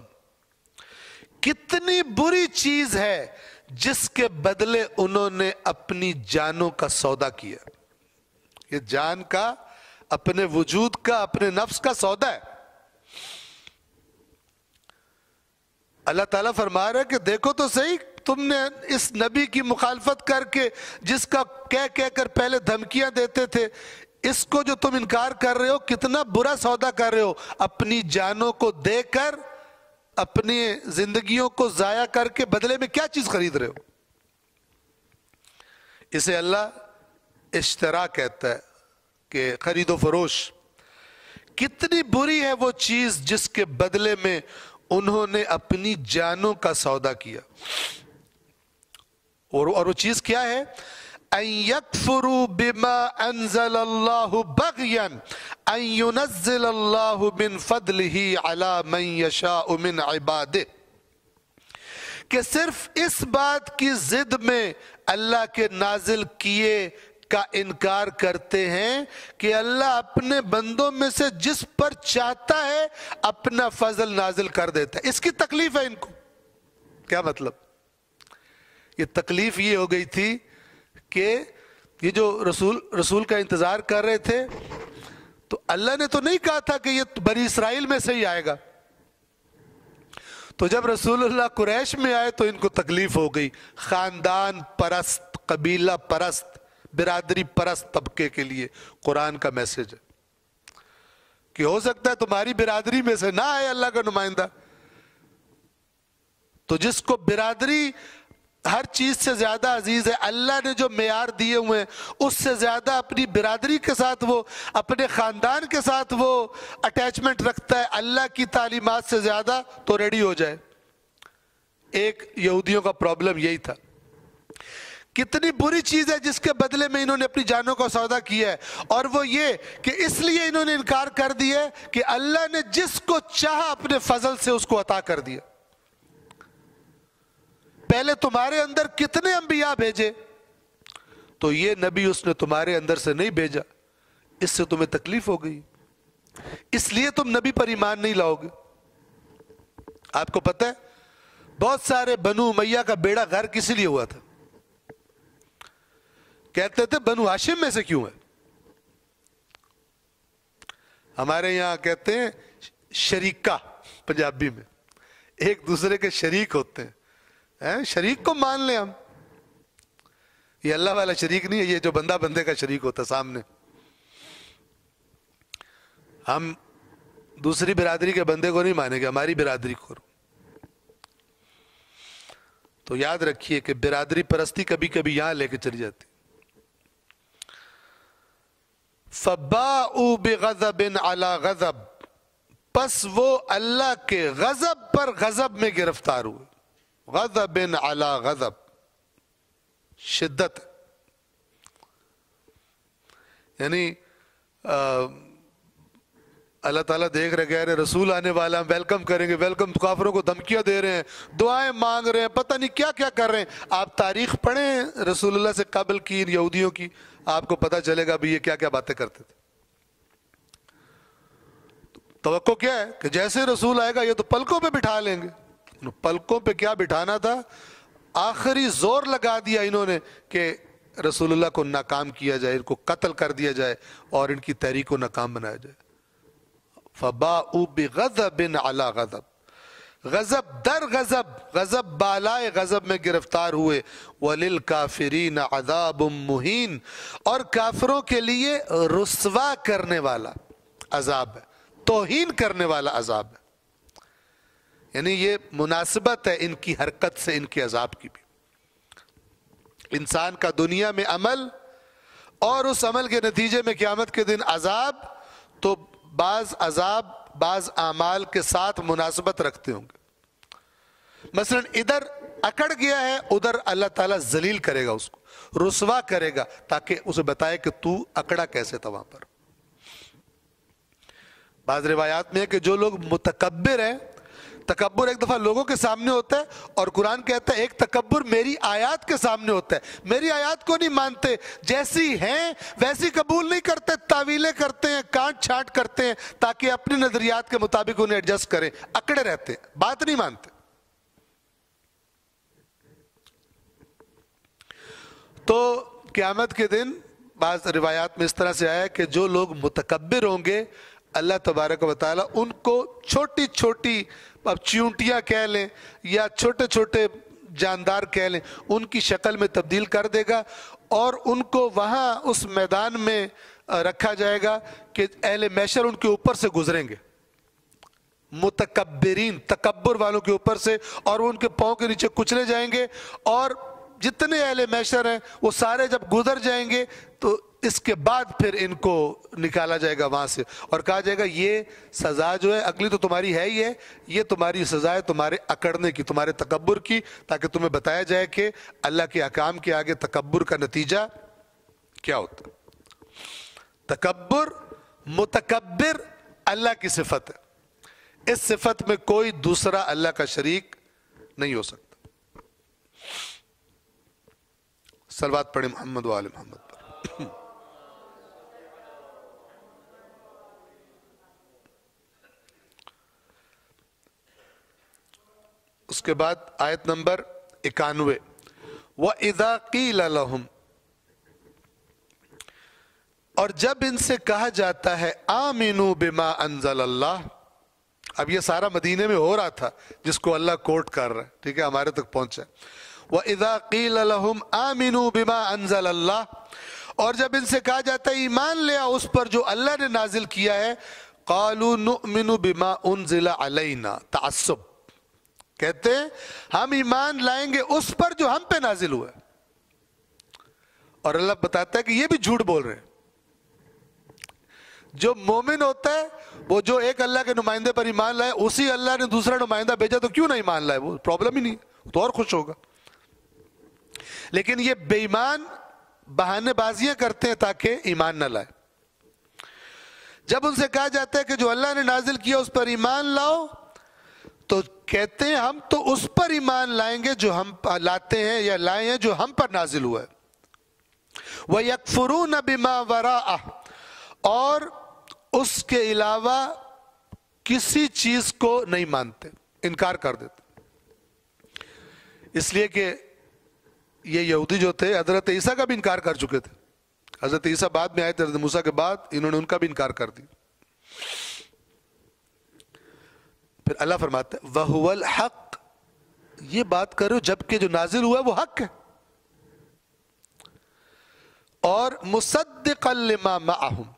کتنی بری چیز ہے جس کے بدلے انہوں نے اپنی جانوں کا سودا کیا۔ یہ جان کا، اپنے وجود کا، اپنے نفس کا سودا ہے۔ اللہ تعالیٰ فرما رہا ہے کہ دیکھو تو صحیح، تم نے اس نبی کی مخالفت کر کے، جس کا کہہ کر پہلے دھمکیاں دیتے تھے، اس کو جو تم انکار کر رہے ہو، کتنا برا سودا کر رہے ہو، اپنی جانوں کو دے کر، اپنی زندگیوں کو ضائع کر کے بدلے میں کیا چیز خرید رہے ہو۔ اسے اللہ اشترا کہتا ہے کہ خرید و فروش۔ کتنی بری ہے وہ چیز جس کے بدلے میں انہوں نے اپنی جانوں کا سودا کیا۔ اور وہ چیز کیا ہے؟ ان یکفروا بما انزل اللہ بغیا ان ینزل اللہ من فضلہ علی من یشاء من عبادہ، کہ صرف اس بات کی ضد میں اللہ کے نازل کیے کا انکار کرتے ہیں کہ اللہ اپنے بندوں میں سے جس پر چاہتا ہے اپنا فضل نازل کر دیتا ہے۔ اس کی تکلیف ہے ان کو۔ کیا مطلب؟ یہ تکلیف یہ ہو گئی تھی کہ یہ جو رسول کا انتظار کر رہے تھے، تو اللہ نے تو نہیں کہا تھا کہ یہ بنی اسرائیل میں سے ہی آئے گا۔ تو جب رسول اللہ قریش میں آئے تو ان کو تکلیف ہو گئی۔ خاندان پرست، قبیلہ پرست، برادری پرست طبقے کے لیے قرآن کا میسج ہے کہ ہو سکتا ہے تمہاری برادری میں سے نہ آئے اللہ کا نمائندہ۔ تو جس کو برادری ہر چیز سے زیادہ عزیز ہے، اللہ نے جو معیار دیے ہوئے ہیں اس سے زیادہ اپنی برادری کے ساتھ، وہ اپنے خاندان کے ساتھ وہ اٹیچمنٹ رکھتا ہے اللہ کی تعلیمات سے زیادہ، تو ریڈی ہو جائے۔ ایک یہودیوں کا پرابلم یہی تھا۔ کتنی بری چیز ہے جس کے بدلے میں انہوں نے اپنی جانوں کا سودا کیا ہے، اور وہ یہ کہ اس لیے انہوں نے انکار کر دیا کہ اللہ نے جس کو چاہا اپنے فضل سے اس کو عطا کر دیا۔ پہلے تمہارے اندر کتنے انبیاء بھیجے، تو یہ نبی اس نے تمہارے اندر سے نہیں بھیجا، اس سے تمہیں تکلیف ہو گئی، اس لیے تم نبی پر ایمان نہیں لاؤ گے۔ آپ کو پتہ ہے بہت سارے بنو امیہ کا بیڑا غرق کس لیے ہوا تھا؟ کہتے تھے بنو ہاشم میں سے کیوں ہے؟ ہمارے یہاں کہتے ہیں شریکہ، پنجابی میں ایک دوسرے کے شریک ہوتے ہیں۔ شریک کو مان لیں ہم، یہ اللہ والا شریک نہیں ہے، یہ جو بندہ بندے کا شریک ہوتا سامنے۔ ہم دوسری برادری کے بندے کو نہیں مانیں گے، ہماری برادری کو۔ تو یاد رکھیے کہ برادری پرستی کبھی کبھی یہاں لے کے چلی جاتی۔ فَبَاءُوا بِغَضَبٍ عَلَى غَضَب، پس وہ اللہ کے غضب پر غضب میں گرفتار ہوئے۔ غضب علی غضب، شدت، یعنی اللہ تعالیٰ دیکھ رہے کہہ رہے رسول آنے والا، ہم ویلکم کریں گے، ویلکم، کافروں کو دھمکیاں دے رہے ہیں، دعائیں مانگ رہے ہیں، پتہ نہیں کیا کیا کر رہے ہیں۔ آپ تاریخ پڑھیں رسول اللہ سے قبل کی یہودیوں کی، آپ کو پتہ چلے گا بھی یہ کیا کیا باتیں کرتے تھے۔ توقع کیا ہے کہ جیسے رسول آئے گا یہ تو پلکوں پہ بٹھا لیں گے۔ پلکوں پہ کیا بٹھانا تھا، آخری زور لگا دیا انہوں نے کہ رسول اللہ کو ناکام کیا جائے، ان کو قتل کر دیا جائے اور ان کی تحریک کو ناکام بنایا جائے۔ فَبَاءُوا بِغَضَبٍ عَلَى غَضَب، غضب در غضب، غضب بالائے غضب میں گرفتار ہوئے۔ وَلِلْكَافِرِينَ عَذَابٌ مُّهِينٌ، اور کافروں کے لیے رسوا کرنے والا عذاب ہے، توہین کرنے والا عذاب ہے۔ یعنی یہ مناسبت ہے ان کی حرکت سے ان کے عذاب کی بھی۔ انسان کا دنیا میں عمل اور اس عمل کے نتیجے میں قیامت کے دن عذاب، تو بعض عذاب بعض اعمال کے ساتھ مناسبت رکھتے ہوں گے۔ مثلا ادھر اکڑ گیا ہے، ادھر اللہ تعالیٰ ذلیل کرے گا، اس کو رسوا کرے گا، تاکہ اسے بتائے کہ تو اکڑا کیسے تھا وہاں پر۔ بعض روایات میں ہے کہ جو لوگ متکبر ہیں، تکبر ایک دفعہ لوگوں کے سامنے ہوتا ہے، اور قرآن کہتا ہے ایک تکبر میری آیات کے سامنے ہوتا ہے. میری آیات کو نہیں مانتے، جیسی ہیں ویسی قبول نہیں کرتے، تعویلیں کرتے ہیں، کاٹ چھانٹ کرتے ہیں تاکہ اپنے نظریات کے مطابق انہیں ایڈجسٹ کریں، اکڑے رہتے ہیں، بات نہیں مانتے. تو قیامت کے دن بعض روایات میں اس طرح سے آیا کہ جو لوگ متکبر ہوں گے اللہ تبارک و تعالیٰ ان کو چھوٹی چھوٹی، اب چیونٹیاں کہہ لیں یا چھوٹے چھوٹے جاندار کہہ لیں، ان کی شکل میں تبدیل کر دے گا، اور ان کو وہاں اس میدان میں رکھا جائے گا کہ اہل محشر ان کے اوپر سے گزریں گے، متکبرین، تکبر والوں کے اوپر سے، اور وہ ان کے پاؤں کے نیچے کچلے جائیں گے، اور جتنے اہل محشر ہیں وہ سارے جب گزر جائیں گے تو اس کے بعد پھر ان کو نکالا جائے گا وہاں سے، اور کہا جائے گا یہ سزا جو ہے اگلی تو تمہاری ہے ہی ہے، یہ تمہاری سزا ہے تمہارے اکڑنے کی، تمہارے تکبر کی، تاکہ تمہیں بتایا جائے کہ اللہ کے احکام کے آگے تکبر کا نتیجہ کیا ہوتا ہے. تکبر، متکبر اللہ کی صفت ہے، اس صفت میں کوئی دوسرا اللہ کا شریک نہیں ہو سکتا. صلوات پڑھیں محمد و آل محمد پر. اس کے بعد آیت نمبر 91، وَإِذَا قِيلَ لَهُمْ، اور جب ان سے کہا جاتا ہے آمنوا بما انزل اللہ. اب یہ سارا مدینے میں ہو رہا تھا جس کو اللہ کوٹ کر رہا ہے، ٹھیک ہے، ہمارے تک پہنچا. وَإِذَا قِيلَ لَهُمْ آمِنُوا بِمَا أَنزَلَ اللَّهُ، اور جب ان سے کہا جاتا ہے ایمان لے آؤ اس پر جو اللہ نے نازل کیا ہے، قَالُوا نُؤْمِنُ بِمَا أُنزِلَ عَلَيْنَا، تعصب، کہتے ہیں ہم ایمان لائیں گے اس پر جو ہم پہ نازل ہوا ہے. اور اللہ بتاتا ہے کہ یہ بھی جھوٹ بول رہے ہیں. جو مومن ہوتا ہے وہ جو ایک اللہ کے نمائندے پر ایمان لائے، اسی اللہ نے دوسرا نمائندہ بھیجا تو کیوں نہ ایمان لائے، وہ پرابلم ہی نہیں، تو اور خوش ہوگا. لیکن یہ بے ایمان بہانے بازیاں کرتے ہیں تاکہ ایمان نہ لائے. جب ان سے کہا جاتا ہے کہ جو اللہ نے نازل کیا اس پر ایمان لاؤ، تو کہتے ہیں ہم تو اس پر ایمان لائیں گے جو ہم لاتے ہیں یا لائے ہیں جو ہم پر نازل ہوا ہے. وَيَكْفُرُونَ بِمَا وَرَاءَهُ، اور اس کے علاوہ کسی چیز کو نہیں مانتے، انکار کر دیتے. اس لیے کہ یہ یہودی جو تھے حضرت عیسیٰ کا بھی انکار کر چکے تھے. حضرت عیسیٰ بعد میں آئے تھے حضرت موسیٰ کے بعد، انہوں نے ان کا بھی انکار کر دیا. پھر اللہ فرماتا ہے وَهُوَ الْحَقِّ، یہ بات کرو جبکہ جو نازل ہوا ہے وہ حق ہے، اور مُصَدِّقًا لِمَا مَعَهُمْ،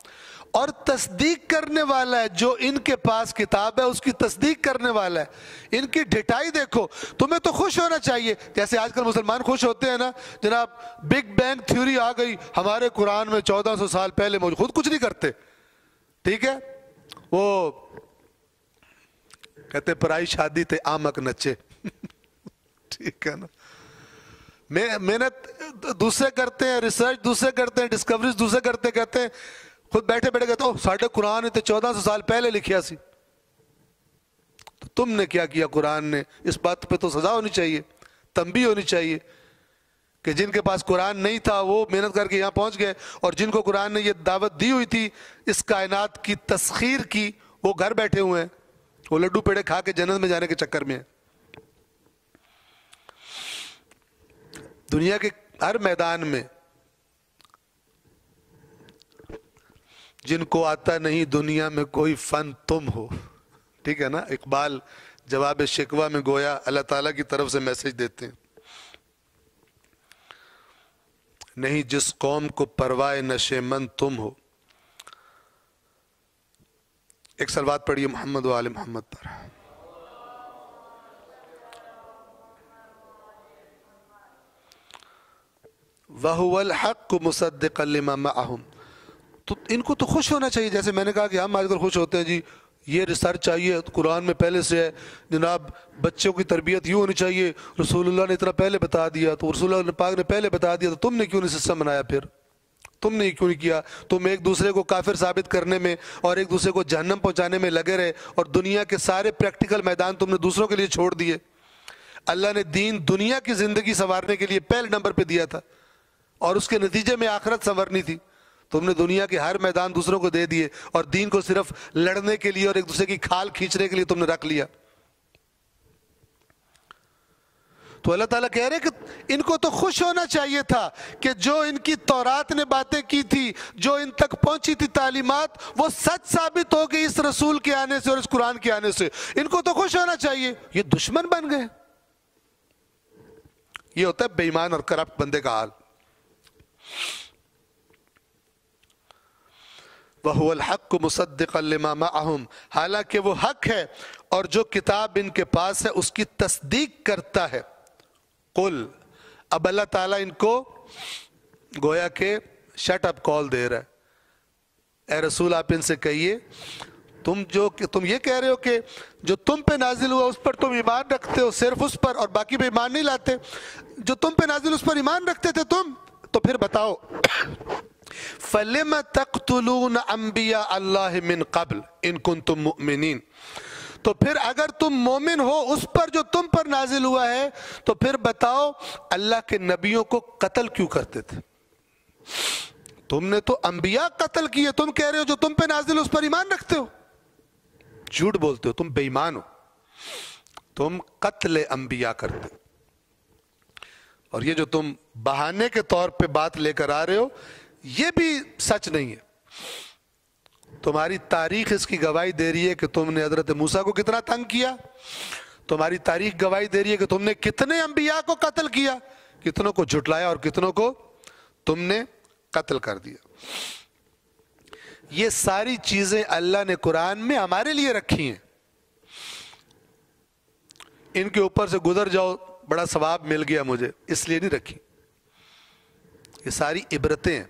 اور تصدیق کرنے والا ہے جو ان کے پاس کتاب ہے اس کی تصدیق کرنے والا ہے. ان کی ڈھٹائی دیکھو. تمہیں تو خوش ہونا چاہیے جیسے آج کل مسلمان خوش ہوتے ہیں نا، جناب بگ بینگ تھیوری آ گئی ہمارے قرآن میں 1400 سال پہلے موجود، خود کچھ نہیں کرتے، ٹھیک ہے، وہ کہتے پرائی شادی تے آمک نچے ٹھیک ہے نا. محنت دوسرے کرتے ہیں، ریسرچ دوسرے کرتے ہیں، ڈسکوریز دوسرے کرتے ہیں، کہتے ہیں خود بیٹھے بیٹھے کہتے ہیں ساڑھے قرآن تے 1400 سال پہلے لکھیا سی. تو تم نے کیا کیا؟ قرآن نے اس بات پہ تو سزا ہونی چاہیے، تنبیہ ہونی چاہیے کہ جن کے پاس قرآن نہیں تھا وہ محنت کر کے یہاں پہنچ گئے، اور جن کو قرآن نے یہ دعوت دی ہوئی تھی اس کائنات کی تسخیر کی، وہ گھر بیٹھے ہوئے ہیں، وہ لڈو پیڑے کھا کے جنت میں جانے کے چکر میں ہیں. دنیا کے ہر میدان میں جن کو آتا نہیں دنیا میں کوئی فن تم ہو، ٹھیک ہے نا. اقبال جواب شکوہ میں گویا اللہ تعالیٰ کی طرف سے میسج دیتے ہیں، نہیں جس قوم کو پرواہ نشے من تم ہو. ایک صلوات پڑھیے محمد و آل محمد پر. وَهُوَ الْحَقُّ مُصَدِّقًا لِمَا مَعَهُمْ. تو ان کو تو خوش ہونا چاہیے، جیسے میں نے کہا کہ ہم آج کل خوش ہوتے ہیں جی یہ ریسرچ چاہیے، قرآن میں پہلے سے ہے جناب، بچوں کی تربیت یوں ہونی چاہیے، رسول اللہ نے اتنا پہلے بتا دیا، تو رسول اللہ پاک نے پہلے بتا دیا، تو تم نے کیوں نہیں سسٹم بنایا؟ پھر تم نے کیوں نہیں کیا؟ تم ایک دوسرے کو کافر ثابت کرنے میں اور ایک دوسرے کو جہنم پہنچانے میں لگے رہے، اور دنیا کے سارے پریکٹیکل میدان تم نے دوسروں کے لیے چھوڑ دیے۔ اللہ نے دین دنیا کی زندگی سنوارنے کے لیے پہلے نمبر پہ دیا تھا، اور اس کے نتیجے میں آخرت سنورنی تھی۔ تم نے دنیا کے ہر میدان دوسروں کو دے دیے، اور دین کو صرف لڑنے کے لیے اور ایک دوسرے کی کھال کھینچنے کے لیے تم نے رکھ لیا۔ تو اللہ تعالیٰ کہہ رہے کہ ان کو تو خوش ہونا چاہیے تھا کہ جو ان کی تورات نے باتیں کی تھی، جو ان تک پہنچی تھی تعلیمات، وہ سچ ثابت ہو گئی اس رسول کے آنے سے اور اس قرآن کے آنے سے۔ ان کو تو خوش ہونا چاہیے، یہ دشمن بن گئے۔ یہ ہوتا ہے بے ایمان اور کرپٹ بندے کا حال۔ وَهُوَ الْحَقُّ مُصَدِّقًا لِمَا مَعَهُمْ، حالانکہ وہ حق ہے اور جو کتاب ان کے پاس ہے اس کی تصدیق کرتا ہے۔ قل، اب اللہ تعالیٰ ان کو گویا کہ شٹ اپ کال دے رہا ہے۔ اے رسول آپ ان سے کہیے، تم یہ کہہ رہے ہو کہ جو تم پہ نازل ہوا اس پر تم ایمان رکھتے ہو، صرف اس پر، اور باقی پہ ایمان نہیں لاتے۔ جو تم پہ نازل اس پر ایمان رکھتے تھے تم، تو پھر بتاؤ فَلِمَ تَقْتُلُونَ أَنْبِيَاءَ اللَّهِ مِنْ قَبْلِ إِن كُنْتُم مُؤْمِنِينَ، تو پھر اگر تم مومن ہو اس پر جو تم پر نازل ہوا ہے، تو پھر بتاؤ اللہ کے نبیوں کو قتل کیوں کرتے تھے؟ تم نے تو انبیاء قتل کیے، تم کہہ رہے ہو جو تم پہ نازل اس پر ایمان رکھتے ہو؟ جھوٹ بولتے ہو، تم بے ایمان ہو، تم قتل انبیاء کرتے ہو۔ اور یہ جو تم بہانے کے طور پہ بات لے کر آ رہے ہو، یہ بھی سچ نہیں ہے۔ تمہاری تاریخ اس کی گواہی دے رہی ہے کہ تم نے حضرت موسیٰ کو کتنا تنگ کیا، تمہاری تاریخ گواہی دے رہی ہے کہ تم نے کتنے انبیاء کو قتل کیا، کتنوں کو جھٹلایا اور کتنوں کو تم نے قتل کر دیا۔ یہ ساری چیزیں اللہ نے قرآن میں ہمارے لیے رکھی ہیں، ان کے اوپر سے گزر جاؤ بڑا ثواب مل گیا مجھے، اس لیے نہیں رکھی۔ یہ ساری عبرتیں ہیں،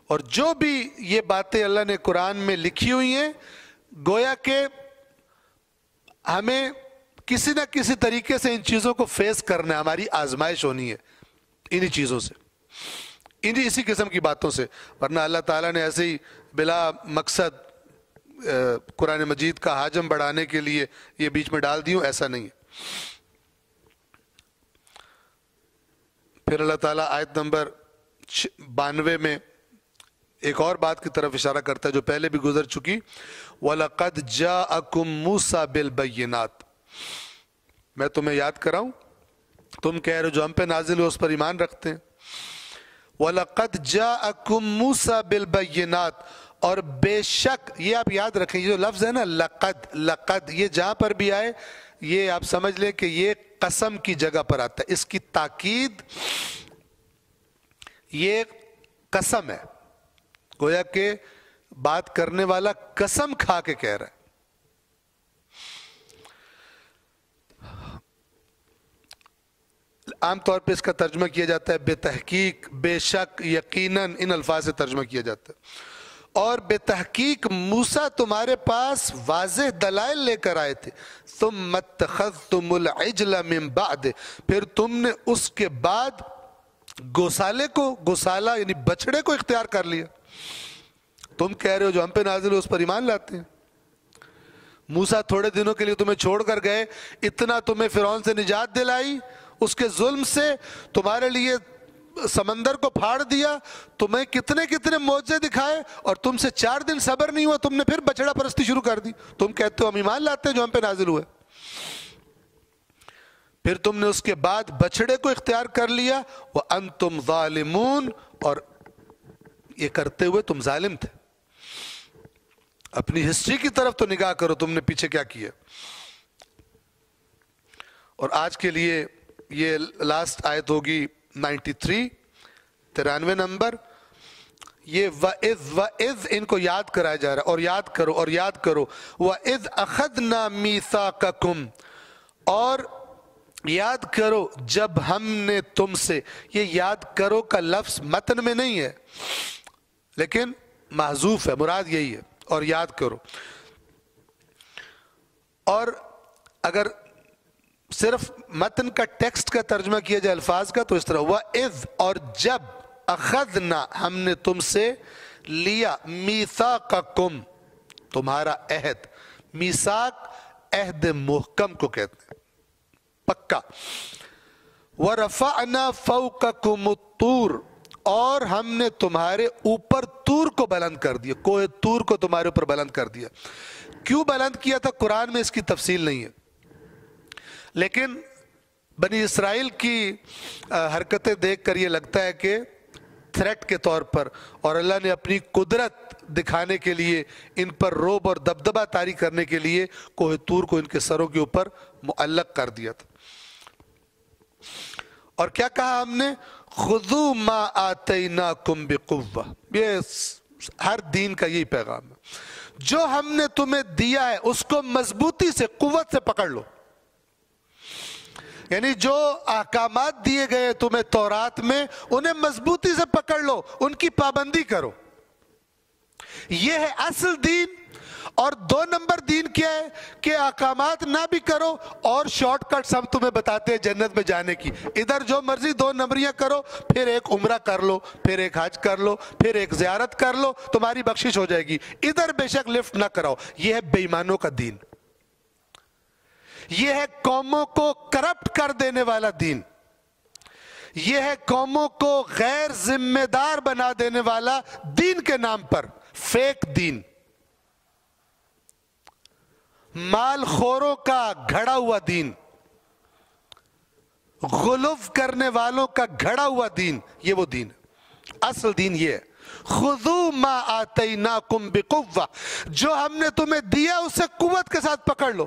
اور جو بھی یہ باتیں اللہ نے قرآن میں لکھی ہوئی ہیں، گویا کہ ہمیں کسی نہ کسی طریقے سے ان چیزوں کو فیس کرنا ہے، ہماری آزمائش ہونی ہے انہی چیزوں سے، اسی قسم کی باتوں سے۔ ورنہ اللہ تعالیٰ نے ایسے ہی بلا مقصد قرآن مجید کا حجم بڑھانے کے لیے یہ بیچ میں ڈال دیوں، ایسا نہیں ہے۔ پھر اللہ تعالیٰ آیت نمبر 92 میں ایک اور بات کی طرف اشارہ کرتا ہے جو پہلے بھی گزر چکی، وَلَقَدْ جَاءَكُمْ مُوسَىٰ بِالْبَيِّنَاتِ، میں تمہیں یاد کراؤں، تم کہہ رہے ہو جو ہم پہ نازل ہو اس پر ایمان رکھتے ہیں۔ وَلَقَدْ جَاءَكُمْ مُوسَىٰ بِالْبَيِّنَاتِ، اور بے شک، یہ آپ یاد رکھیں، یہ جو لفظ ہے نا لقد، یہ جہاں پر بھی آئے یہ آپ سمجھ لیں کہ یہ قسم کی جگہ پر آتا ہے، اس کی تاکید یہ قسم ہے، گویا کہ بات کرنے والا قسم کھا کے کہہ رہا ہے۔ عام طور پہ اس کا ترجمہ کیا جاتا ہے بے تحقیق، بے شک، یقیناً، ان الفاظ سے ترجمہ کیا جاتا ہے۔ اور بے تحقیق موسیٰ تمہارے پاس واضح دلائل لے کر آئے تھے، ثم اتخذتم العجل من بعد، پھر تم نے اس کے بعد گوسالہ یعنی بچڑے کو اختیار کر لیا۔ تم کہہ رہے ہو جو ہم پہ نازل ہو اس پر ایمان لاتے ہیں۔ موسیٰ تھوڑے دنوں کے لیے تمہیں چھوڑ کر گئے، اتنا تمہیں فرعون سے نجات دلائی، اس کے ظلم سے تمہارے لیے سمندر کو پھاڑ دیا، تمہیں کتنے کتنے معجزے دکھائے، اور تم سے 4 دن صبر نہیں ہوا، تم نے پھر بچڑا پرستی شروع کر دی۔ تم کہتے ہو ہم ایمان لاتے ہیں جو ہم پہ نازل ہوئے، پھر تم نے اس کے بعد بچڑے کو اختیار کر لیا، وَأَنْتُمْ ظَالِمُونَ، اور یہ کرتے ہوئے تم ظالم تھے۔ اپنی ہسٹری کی طرف تو نگاہ کرو، تم نے پیچھے کیا کیا۔ اور آج کے لیے یہ لاسٹ آیت ہوگی 93 نمبر، یہ وَإِذْ ان کو یاد کرایا جا رہا ہے، اور یاد کرو اور یاد کرو، وَإِذْ أَخَذْنَا مِيثَاقَكُمْ، اور یاد کرو جب ہم نے تم سے، یہ یاد کرو کا لفظ متن میں نہیں ہے لیکن محذوف ہے، مراد یہی ہے، اور یاد کرو۔ اور اگر صرف متن کا ٹیکسٹ کا ترجمہ کیا جائے الفاظ کا تو اس طرح، وَإِذْ، اور جب، اخذنا ہم نے تم سے لیا میثاقکم تمہارا عہد. میثاق عہد محکم کو کہتے ہیں, پکا. ورفعنا فوقکم الطور اور ہم نے تمہارے اوپر طور کو بلند کر دیا, کوہ طور کو تمہارے اوپر بلند کر دیا. کیوں بلند کیا تھا قرآن میں اس کی تفصیل نہیں ہے, لیکن بنی اسرائیل کی حرکتیں دیکھ کر یہ لگتا ہے کہ تھریٹ کے طور پر, اور اللہ نے اپنی قدرت دکھانے کے لیے ان پر روب اور دبدبہ طاری کرنے کے لیے کوہ طور کو ان کے سروں کے اوپر معلق کر دیا تھا. اور کیا کہا ہم نے, خذوا ما آتیناکم بقوہ. یہ ہر دین کا یہی پیغام ہے, جو ہم نے تمہیں دیا ہے اس کو مضبوطی سے قوت سے پکڑ لو. یعنی جو احکامات دیے گئے تمہیں تورات میں انہیں مضبوطی سے پکڑ لو, ان کی پابندی کرو. یہ ہے اصل دین. اور 2 نمبر دین کیا ہے کہ احکامات نہ بھی کرو اور شارٹ کٹس ہم تمہیں بتاتے ہیں جنت میں جانے کی. ادھر جو مرضی 2 نمبریاں کرو, پھر ایک عمرہ کر لو, پھر ایک حج کر لو, پھر ایک زیارت کر لو, تمہاری بخشش ہو جائے گی. ادھر بے شک لفٹ نہ کراؤ. یہ ہے بے ایمانوں کا دین, یہ ہے قوموں کو کرپٹ کر دینے والا دین, یہ ہے قوموں کو غیر ذمہ دار بنا دینے والا دین کے نام پر فیک دین, مال خوروں کا گھڑا ہوا دین, غلو کرنے والوں کا گھڑا ہوا دین. یہ وہ دین ہے, اصل دین یہ ہے. خذوا ما آتیناکم بقوہ, جو ہم نے تمہیں دیا اسے قوت کے ساتھ پکڑ لو.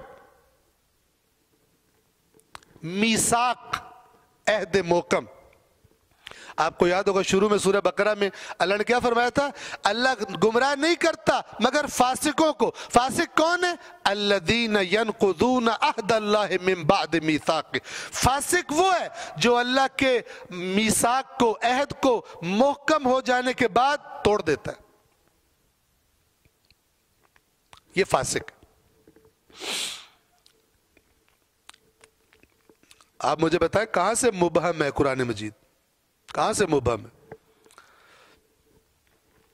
میثاق عہد محکم. آپ کو یاد ہوگا شروع میں سورہ بقرہ میں اللہ نے کیا فرمایا تھا, اللہ گمراہ نہیں کرتا مگر فاسقوں کو. فاسق کون ہے؟ الذین ینقضون عہد اللہ من بعد میثاق. فاسق وہ ہے جو اللہ کے میثاق کو, عہد کو محکم ہو جانے کے بعد توڑ دیتا ہے. یہ فاسق. آپ مجھے بتائیں کہاں سے مبہم ہے قرآن مجید, کہاں سے مبہم ہے؟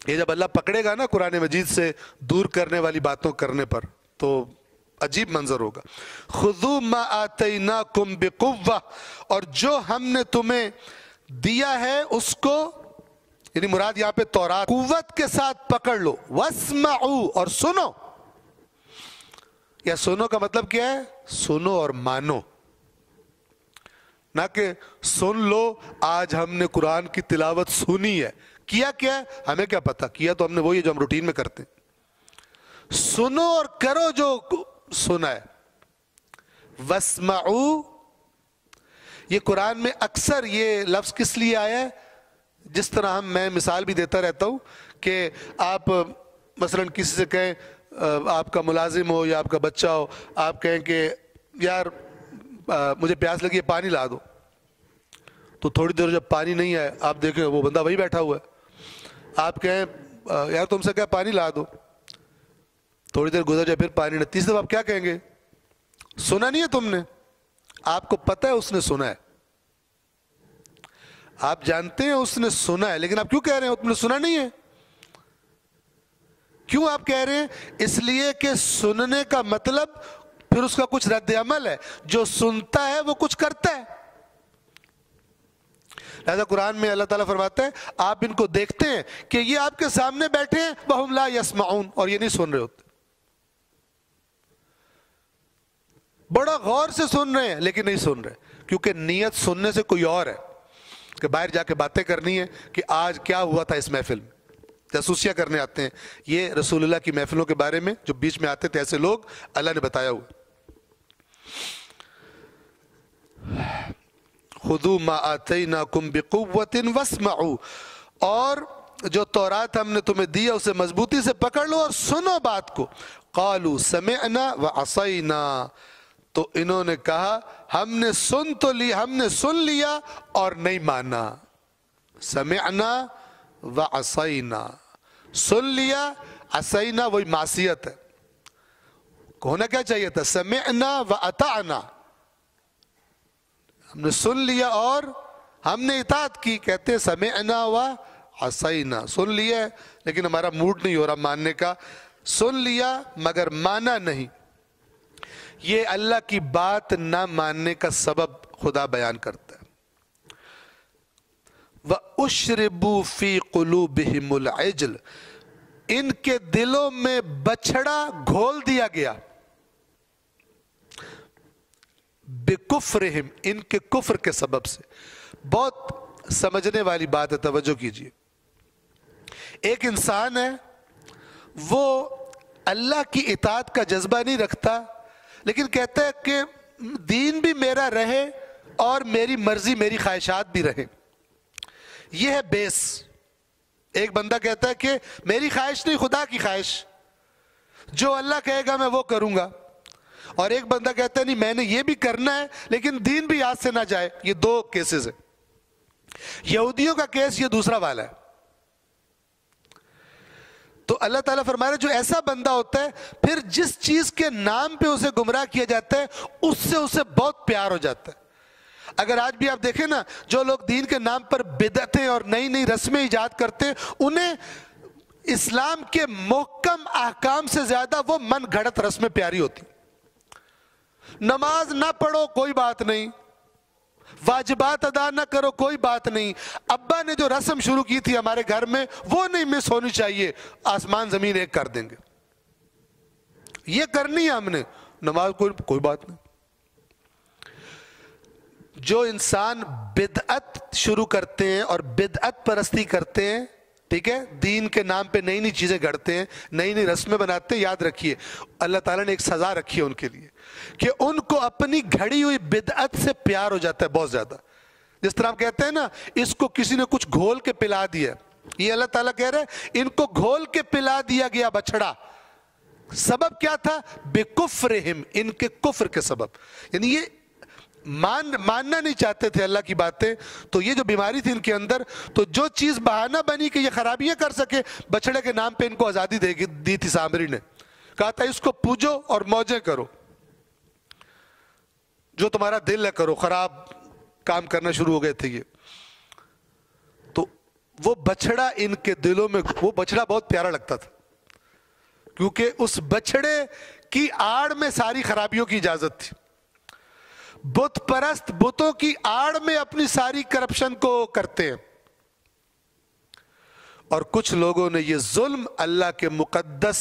یہ جب اللہ پکڑے گا نا قرآن مجید سے دور کرنے والی باتوں کرنے پر تو عجیب منظر ہوگا. خذوا ما آتیناکم بقوہ, اور جو ہم نے تمہیں دیا ہے اس کو, یعنی مراد یہاں پہ تورات, قوت کے ساتھ پکڑ لو. واسمعوا, اور سنو. یا سنو کا مطلب کیا ہے؟ سنو اور مانو, نہ کہ سن لو آج ہم نے قرآن کی تلاوت سنی ہے, کیا کیا ہے ہمیں کیا پتا, کیا تو ہم نے وہی ہے جو ہم روٹین میں کرتے ہیں. سنو اور کرو جو سنا ہے. واسمعوا, یہ قرآن میں اکثر یہ لفظ کس لیے آیا ہے, جس طرح میں مثال بھی دیتا رہتا ہوں کہ آپ مثلا کسی سے کہیں, آپ کا ملازم ہو یا آپ کا بچہ ہو, آپ کہیں کہ یار مجھے پیاس لگی ہے پانی لا دو, تو تھوڑی دیر جب پانی نہیں آئے آپ دیکھیں وہ بندہ وہی بیٹھا ہوا ہے. آپ کہیں یار تم سے کیا پانی لا دو, تھوڑی دیر گزر جائے پھر پانی نہیں, تیسری دفعہ آپ کیا کہیں گے؟ سنا نہیں ہے تم نے, آپ کو پتہ ہے اس نے سنا ہے, آپ جانتے ہیں اس نے سنا ہے, لیکن آپ کیوں کہہ رہے ہیں تم نے سنا نہیں ہے؟ کیوں آپ کہہ رہے ہیں؟ اس لیے کہ سننے کا مطلب پھر اس کا کچھ رد عمل ہے, جو سنتا ہے وہ کچھ کرتا ہے. لہذا قرآن میں اللہ تعالیٰ فرماتا ہے آپ ان کو دیکھتے ہیں کہ یہ آپ کے سامنے بیٹھے ہیں, وَهُمْ لَا يَسْمَعُونَ, اور یہ نہیں سن رہے ہوتے. بڑا غور سے سن رہے ہیں لیکن نہیں سن رہے, کیونکہ نیت سننے سے کوئی اور ہے کہ باہر جا کے باتیں کرنی ہے کہ آج کیا ہوا تھا اس محفل میں, جاسوسیاں کرنے آتے ہیں. یہ رسول اللہ کی محفلوں کے بارے میں جو بیچ میں آتے تھے ایسے لوگ اللہ نے بتایا ہوا. خذوا ما آتیناکم بقوۃ واسمعوا, اور جو تورات ہم نے تمہیں دیا اسے مضبوطی سے پکڑ لو اور سنو بات کو. قالوا سمعنا وعصینا, تو انہوں نے کہا ہم نے سن تو لیا, ہم نے سن لیا اور نہیں مانا. سمعنا وعصینا, سن لیا, عصینا وہی معصیت ہے. ہونا کیا چاہیے تھا؟ سمعنا واطعنا, ہم نے سن لیا اور ہم نے اطاعت کی، کہتے ہیں سمعنا و عصینا، سن لیا ہے لیکن ہمارا موڈ نہیں ہو رہا ماننے کا، سن لیا مگر مانا نہیں۔ یہ اللہ کی بات نہ ماننے کا سبب خدا بیان کرتا ہے۔ وَأُشْرِبُوا فِي قُلُوبِهِمُ الْعِجْلَ، ان کے دلوں میں بچڑا گھول دیا گیا، بِكُفْرِهِمْ، ان کے کفر کے سبب سے۔ بہت سمجھنے والی بات ہے، توجہ کیجیے۔ ایک انسان ہے، وہ اللہ کی اطاعت کا جذبہ نہیں رکھتا، لیکن کہتا ہے کہ دین بھی میرا رہے اور میری مرضی میری خواہشات بھی رہیں۔ یہ ہے بیس۔ ایک بندہ کہتا ہے کہ میری خواہش نہیں، خدا کی خواہش، جو اللہ کہے گا میں وہ کروں گا۔ اور ایک بندہ کہتا ہے نہیں، میں نے یہ بھی کرنا ہے لیکن دین بھی ہاتھ سے نہ جائے۔ یہ دو کیسز ہیں۔ یہودیوں کا کیس یہ دوسرا والا ہے۔ تو اللہ تعالیٰ فرما رہا ہے جو ایسا بندہ ہوتا ہے، پھر جس چیز کے نام پہ اسے گمراہ کیا جاتا ہے اس سے اسے بہت پیار ہو جاتا ہے۔ اگر آج بھی آپ دیکھیں نا، جو لوگ دین کے نام پر بدعتیں اور نئی نئی رسمیں ایجاد کرتے ہیں، انہیں اسلام کے محکم احکام سے زیادہ وہ من گھڑت رسمیں پیاری ہوتی۔ نماز نہ پڑھو کوئی بات نہیں، واجبات ادا نہ کرو کوئی بات نہیں، ابا نے جو رسم شروع کی تھی ہمارے گھر میں وہ نہیں مس ہونی چاہیے، آسمان زمین ایک کر دیں گے، یہ کرنی ہے ہم نے، نماز کوئی بات نہیں۔ جو انسان بدعت شروع کرتے ہیں اور بدعت پرستی کرتے ہیں، ٹھیک ہے، دین کے نام پہ نئی نئی چیزیں گھڑتے ہیں، نئی نئی رسمیں بناتے ہیں، یاد رکھیے اللہ تعالیٰ نے ایک سزا رکھی ہے ان کے لیے کہ ان کو اپنی گھڑی ہوئی بدعت سے پیار ہو جاتا ہے بہت زیادہ۔ جس طرح ہم کہتے ہیں نا، اس کو کسی نے کچھ گھول کے پلا دیا، یہ اللہ تعالیٰ کہہ رہے ہیں ان کو گھول کے پلا دیا گیا بچڑا۔ سبب کیا تھا؟ بِكُفْرِهِمْ، ان کے کفر کے سبب، یعنی یہ ماننا نہیں چاہتے تھے اللہ کی باتیں، تو یہ جو بیماری تھی ان کے اندر، تو جو چیز بہانہ بنی کہ یہ خرابیاں کر سکے، بچڑے کے نام پہ ان کو آزادی دی تھی سامری نے، کہا تھا اس کو پوجو اور موجیں کرو، جو تمہارا دل ہے کرو، خراب کام کرنا شروع ہو گئے تھے یہ۔ تو وہ بچڑا ان کے دلوں میں، وہ بچڑا بہت پیارا لگتا تھا، کیونکہ اس بچڑے کی آڑ میں ساری خرابیوں کی اجازت تھی۔ بت پرست بتوں کی آڑ میں اپنی ساری کرپشن کو کرتے ہیں، اور کچھ لوگوں نے یہ ظلم اللہ کے مقدس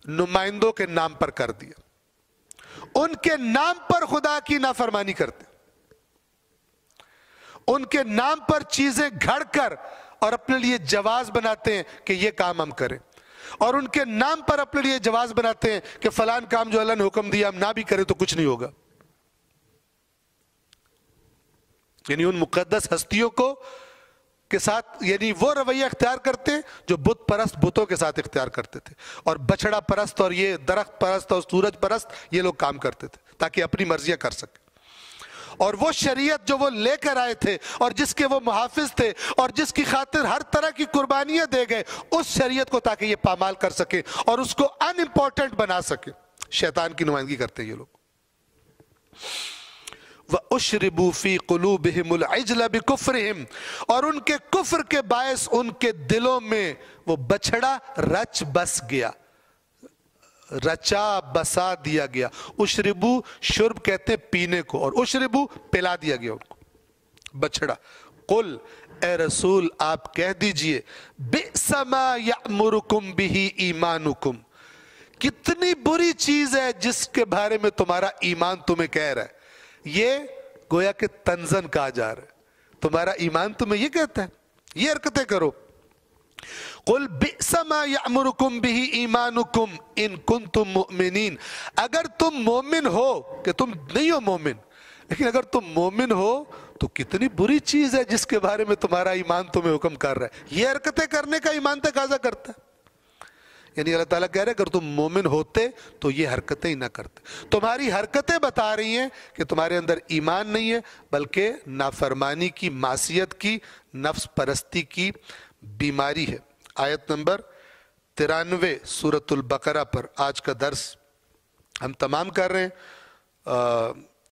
نمائندوں کے نام پر کر دیا، ان کے نام پر خدا کی نافرمانی کرتے، ان کے نام پر چیزیں گھڑ کر اور اپنے لیے جواز بناتے ہیں کہ یہ کام ہم کریں، اور ان کے نام پر اپنے لیے جواز بناتے ہیں کہ فلان کام جو اللہ نے حکم دیا ہم نہ بھی کریں تو کچھ نہیں ہوگا۔ یعنی ان مقدس ہستیوں کو کے ساتھ، یعنی وہ رویہ اختیار کرتے ہیں جو بت پرست بتوں کے ساتھ اختیار کرتے تھے، اور بچڑا پرست اور یہ درخت پرست اور سورج پرست یہ لوگ کام کرتے تھے تاکہ اپنی مرضیاں کر سکیں۔ اور وہ شریعت جو وہ لے کر آئے تھے اور جس کے وہ محافظ تھے اور جس کی خاطر ہر طرح کی قربانیاں دے گئے، اس شریعت کو تاکہ یہ پامال کر سکے اور اس کو ان امپورٹنٹ بنا سکے، شیطان کی نمائندگی کرتے ہیں یہ لوگ۔ وَأُشْرِبُوا فِي قُلُوبِهِمُ الْعِجْلَ بِكُفْرِهِمْ، اور ان کے کفر کے باعث ان کے دلوں میں وہ بچڑا رچ بس گیا، رچا بسا دیا گیا۔ اشربو، شرب کہتے ہیں پینے کو، اور اشربو پلا دیا گیا ان کو، بچڑا۔ قل، اے رسول آپ کہہ دیجئے، بئس ما یأمرکم بہ ایمانکم، کتنی بری چیز ہے جس کے بارے میں تمہارا ایمان تمہیں کہہ رہا ہے۔ یہ گویا کہ تنزن کہا جا رہا ہے، تمہارا ایمان تمہیں یہ کہتا ہے یہ حرکتیں کرو۔ قل بئس ما یأمرکم بہ ایمانکم ان کنتم مؤمنین، اگر تم مومن ہو، کہ تم نہیں ہو مومن، لیکن اگر تم مومن ہو تو کتنی بری چیز ہے جس کے بارے میں تمہارا ایمان تمہیں حکم کر رہا ہے، یہ حرکتیں کرنے کا ایمان تقاضا کرتا ہے۔ یعنی اللہ تعالیٰ کہہ رہے اگر تم مومن ہوتے تو یہ حرکتیں ہی نہ کرتے۔ تمہاری حرکتیں بتا رہی ہیں کہ تمہارے اندر ایمان نہیں ہے، بلکہ نافرمانی کی، معصیت کی، نفس پرستی کی بیماری ہے۔ آیت نمبر 93 سورۃ البقرہ پر آج کا درس ہم تمام کر رہے ہیں۔